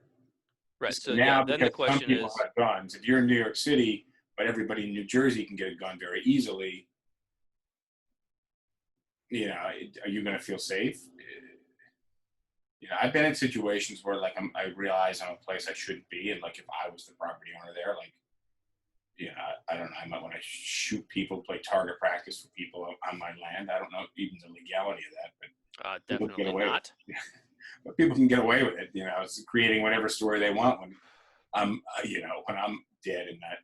Right. So now, then the question some people is, have guns. If you're in New York City, but everybody in New Jersey can get a gun very easily, are you going to feel safe? I've been in situations where like I realize I'm a place I shouldn't be, and like if I was the property owner there, like I don't know, I might want to shoot people, play target practice for people on my land. I don't know even the legality of that, but definitely not. But people can get away with it. It's creating whatever story they want when I'm dead and not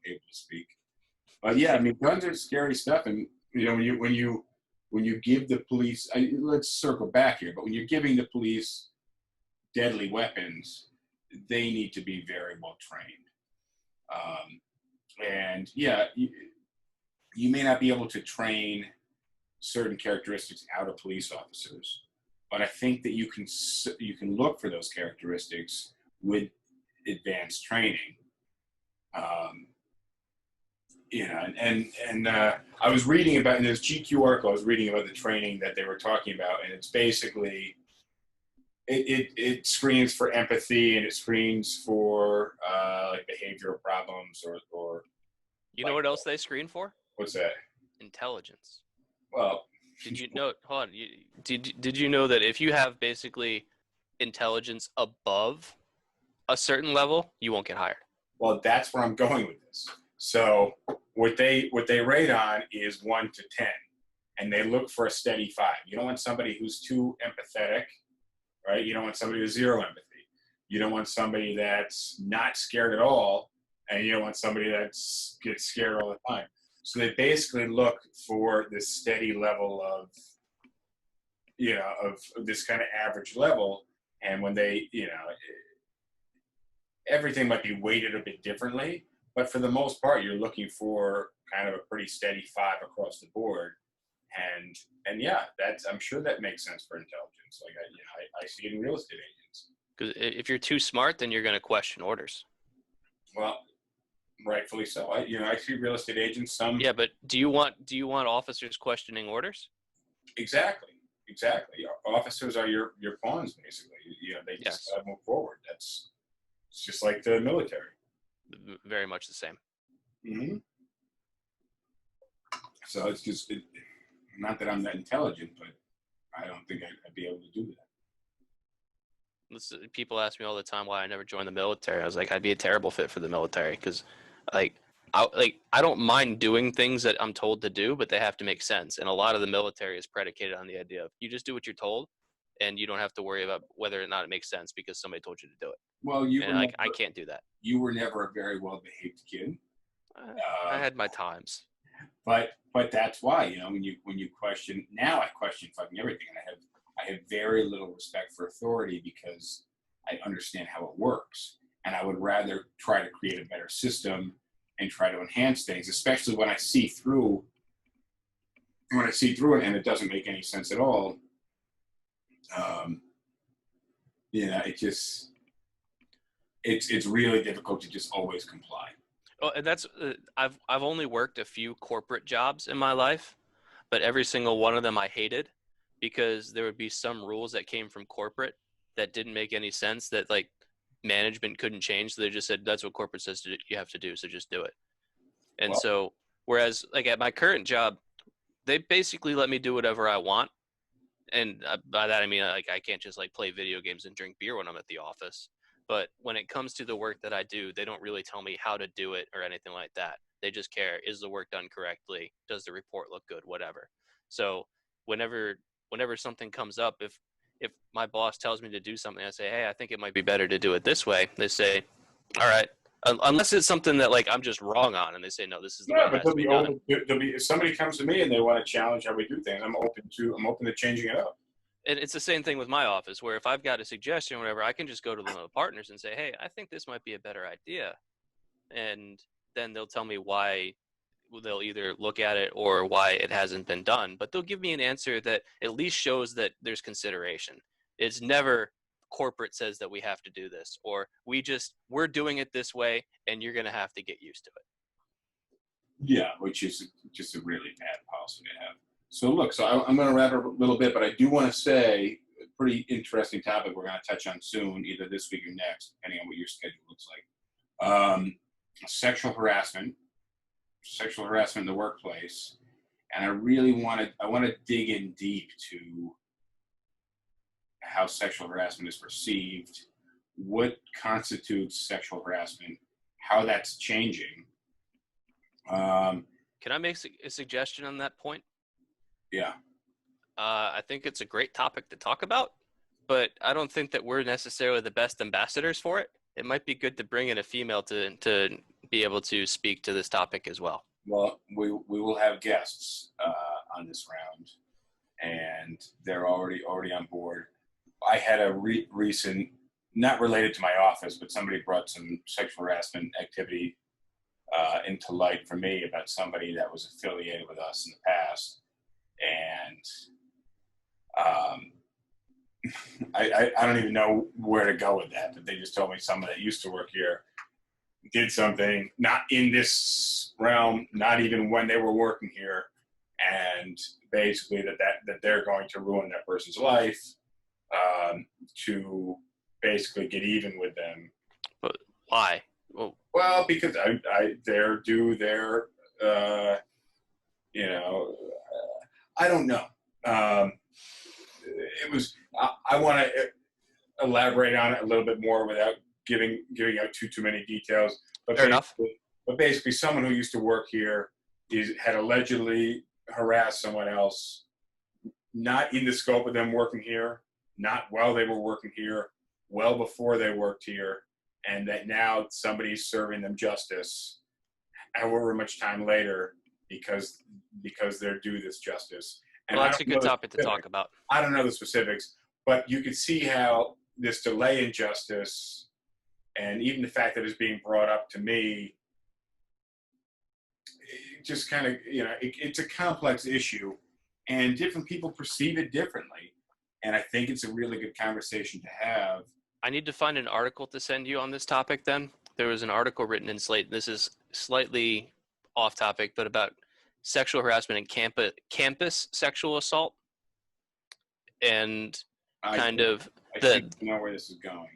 able to speak. But yeah, I mean, guns are scary stuff, and when you give the police, let's circle back here, but when you're giving the police deadly weapons, they need to be very well trained. And yeah, you may not be able to train certain characteristics out of police officers, but I think that you can look for those characteristics with advanced training. I was reading about in this GQ article. I was reading about the training that they were talking about, and it's basically it screens for empathy and it screens for like behavioral problems or. You know what else they screen for? What's that? Intelligence. Well, did you know? Hold on. Did you know that if you have basically intelligence above a certain level, you won't get hired? Well, that's where I'm going with this. So what they rate on is 1 to 10, and they look for a steady 5. You don't want somebody who's too empathetic, right? You don't want somebody with zero empathy. You don't want somebody that's not scared at all, and you don't want somebody that gets scared all the time. So they basically look for this steady level of this kind of average level, and when they, everything might be weighted a bit differently, but for the most part, you're looking for kind of a pretty steady 5 across the board. And yeah, I'm sure that makes sense for intelligence. Like I see it in real estate agents. Because if you're too smart, then you're going to question orders. Well, rightfully so. I see real estate agents. Some. Yeah, but do you want officers questioning orders? Exactly. Officers are your pawns, basically. They just gotta move forward. It's just like the military. Very much the same. Mm-hmm. So it's just not that I'm that intelligent, but I don't think I'd be able to do that. People ask me all the time why I never joined the military. I was like, I'd be a terrible fit for the military because, I don't mind doing things that I'm told to do, but they have to make sense. And a lot of the military is predicated on the idea of you just do what you're told, and you don't have to worry about whether or not it makes sense because somebody told you to do it. Well, I can't do that. You were never a very well-behaved kid. I had my times. But that's why when you question, now I question fucking everything, and I have very little respect for authority because I understand how it works, and I would rather try to create a better system and try to enhance things, especially when I see through it and it doesn't make any sense at all. It's really difficult to just always comply. Oh, and that's I've only worked a few corporate jobs in my life, but every single one of them I hated because there would be some rules that came from corporate that didn't make any sense that like management couldn't change. So they just said, that's what corporate says you have to do. So just do it. And so, whereas like at my current job, they basically let me do whatever I want. And by that, I mean, like, I can't just like play video games and drink beer when I'm at the office. But when it comes to the work that I do, they don't really tell me how to do it or anything like that. They just care, is the work done correctly? Does the report look good? Whatever. So whenever something comes up, if my boss tells me to do something, I say, hey, I think it might be better to do it this way. They say, all right. Unless it's something that like I'm just wrong on, and they say, no, this is the way Yeah, it but has to be done. if somebody comes to me and they want to challenge how we do things, I'm open to changing it up. And it's the same thing with my office, where if I've got a suggestion or whatever, I can just go to the partners and say, hey, I think this might be a better idea. And then they'll tell me why. They'll either look at it or why it hasn't been done, but they'll give me an answer that at least shows that there's consideration. It's never corporate says that we have to do this, or we're doing it this way and you're going to have to get used to it. Yeah, which is just a really bad policy to have. So look, I'm going to wrap up a little bit, but I do want to say a pretty interesting topic we're going to touch on soon, either this week or next, depending on what your schedule looks like. Sexual harassment in the workplace, and I really want to dig in deep to how sexual harassment is perceived, what constitutes sexual harassment, how that's changing. Can I make a suggestion on that point? Yeah. I think it's a great topic to talk about, but I don't think that we're necessarily the best ambassadors for it. It might be good to bring in a female to be able to speak to this topic as well. Well, we will have guests on this round, and they're already on board. I had a recent, not related to my office, but somebody brought some sexual harassment activity into light for me about somebody that was affiliated with us in the past, and I don't even know where to go with that. But they just told me someone that used to work here did something not in this realm, not even when they were working here, and basically that they're going to ruin that person's life to basically get even with them. But why? Well, because they're due their, I don't know. It was. I want to elaborate on it a little bit more without giving out too many details. But Fair enough. But basically, someone who used to work here had allegedly harassed someone else, not in the scope of them working here, not while they were working here, well before they worked here, and that now somebody's serving them justice, however much time later, because they're due this justice. And well, that's a good topic to talk about. I don't know the specifics, but you can see how this delay in justice, and even the fact that it's being brought up to me, it just kind of, it's a complex issue, and different people perceive it differently. And I think it's a really good conversation to have. I need to find an article to send you on this topic then. There was an article written in Slate. This is slightly off topic, but about sexual harassment and campus sexual assault. And I think you know where this is going.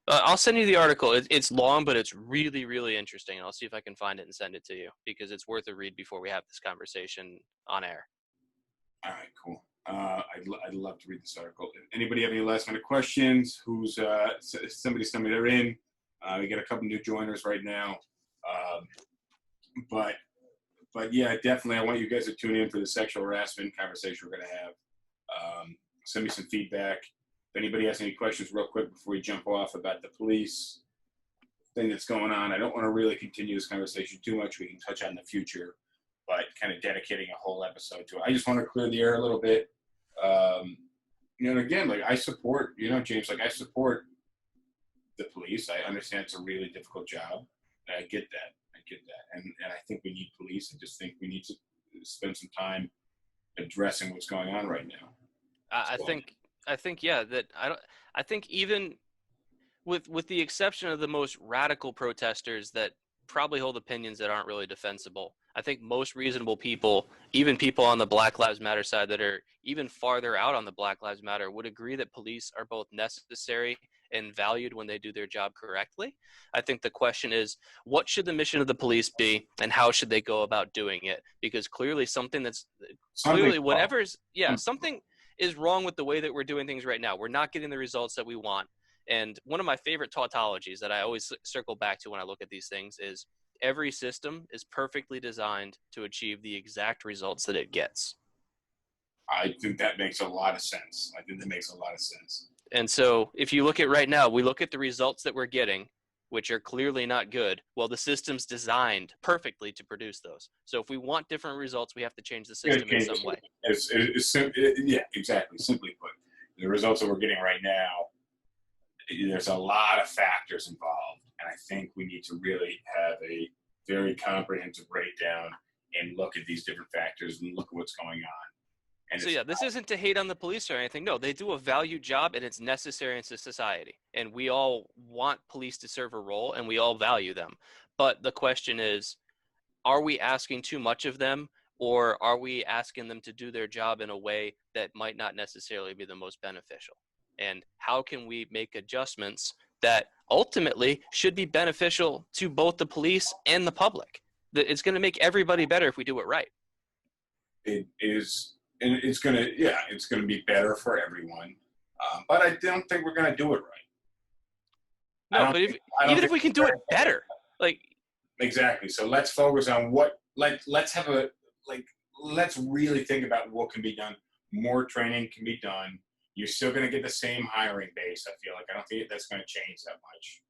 I'll send you the article. It's long, but it's really, really interesting. I'll see if I can find it and send it to you because it's worth a read before we have this conversation on air. All right, cool. I'd love to read this article. Anybody have any last minute questions? Who's somebody they're in? We got a couple new joiners right now, but yeah, definitely. I want you guys to tune in for the sexual harassment conversation we're going to have. Send me some feedback. If anybody has any questions, real quick before we jump off about the police thing that's going on, I don't want to really continue this conversation too much. We can touch on the future, but kind of dedicating a whole episode to it. I just want to clear the air a little bit. And again, like I support, James, like I support the police. I understand it's a really difficult job. And I get that. And I think we need police. I just think we need to spend some time addressing what's going on right now. I think yeah, that I think even with the exception of the most radical protesters that probably hold opinions that aren't really defensible, I think most reasonable people, even people on the Black Lives Matter side that are even farther out on the Black Lives Matter, would agree that police are both necessary and valued when they do their job correctly. I think the question is, what should the mission of the police be, and how should they go about doing it? Because clearly something is wrong with the way that we're doing things right now. We're not getting the results that we want. And one of my favorite tautologies that I always circle back to when I look at these things is every system is perfectly designed to achieve the exact results that it gets. I think that makes a lot of sense. And so if you look at right now, we look at the results that we're getting, which are clearly not good. Well, the system's designed perfectly to produce those. So if we want different results, we have to change the system in some way. Yeah, exactly. Simply put, the results that we're getting right now, there's a lot of factors involved. And I think we need to really have a very comprehensive breakdown and look at these different factors and look at what's going on. And so, this isn't to hate on the police or anything. No, they do a valued job, and it's necessary in society. And we all want police to serve a role, and we all value them. But the question is, are we asking too much of them, or are we asking them to do their job in a way that might not necessarily be the most beneficial? And how can we make adjustments that ultimately should be beneficial to both the police and the public? It's going to make everybody better if we do it right. It is. And it's gonna be better for everyone, but I don't think we're gonna do it right. No, but even if we can do it better, exactly. So let's focus on what. Let's really think about what can be done. More training can be done. You're still gonna get the same hiring base. I feel like I don't think that's gonna change that much.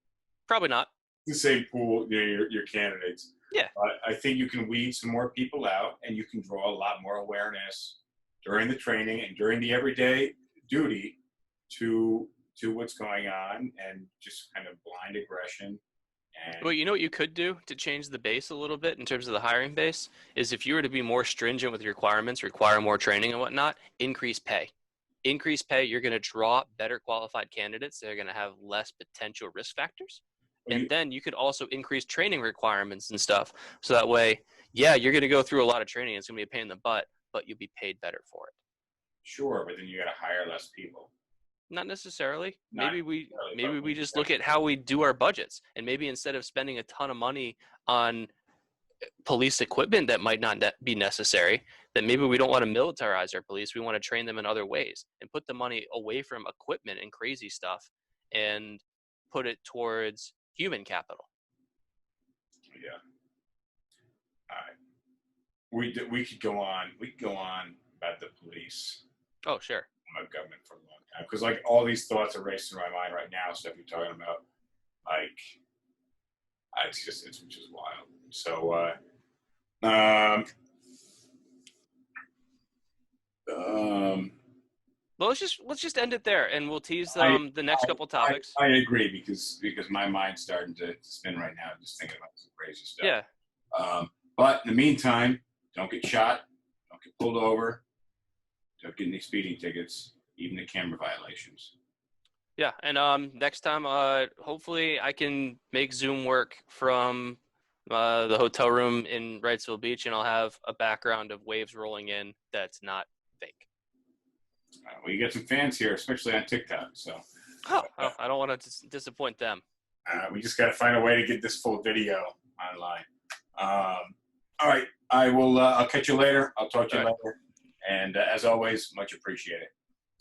Probably not. The same pool, your candidates. Yeah. I think you can weed some more people out, and you can draw a lot more awareness during the training and during the everyday duty to what's going on, and just kind of blind aggression. And well, you know what you could do to change the base a little bit in terms of the hiring base is if you were to be more stringent with your requirements, require more training and whatnot, increase pay. Increase pay, you're going to draw better qualified candidates. They're going to have less potential risk factors. And then you could also increase training requirements and stuff. So that way, you're going to go through a lot of training. It's going to be a pain in the butt, but you'll be paid better for it. Sure, but then you got to hire less people. Not necessarily. Maybe we just look at how we do our budgets, and maybe instead of spending a ton of money on police equipment that might not be necessary, that maybe we don't want to militarize our police. We want to train them in other ways and put the money away from equipment and crazy stuff and put it towards human capital. Yeah. All right. We could go on. We could go on about the police. Oh, sure. About government for a long time, because all these thoughts are racing through my mind right now. Stuff you're talking about, it's just wild. So, well, let's just end it there, and we'll tease the next couple topics. I agree because my mind's starting to spin right now, just thinking about some crazy stuff. Yeah. But in the meantime, don't get shot, don't get pulled over, don't get any speeding tickets, even the camera violations. Yeah, and next time, hopefully I can make Zoom work from the hotel room in Wrightsville Beach, and I'll have a background of waves rolling in that's not fake. Well, you get some fans here, especially on TikTok. So. I don't want to disappoint them. We just got to find a way to get this full video online. All right, I will. I'll catch you later. I'll talk to you later. And as always, much appreciated.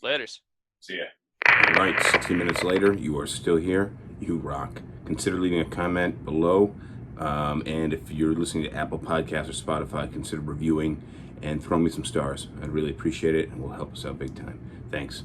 Laters. See ya. All right, 60 minutes later, you are still here. You rock. Consider leaving a comment below. And if you're listening to Apple Podcasts or Spotify, consider reviewing and throw me some stars. I'd really appreciate it, and will help us out big time. Thanks.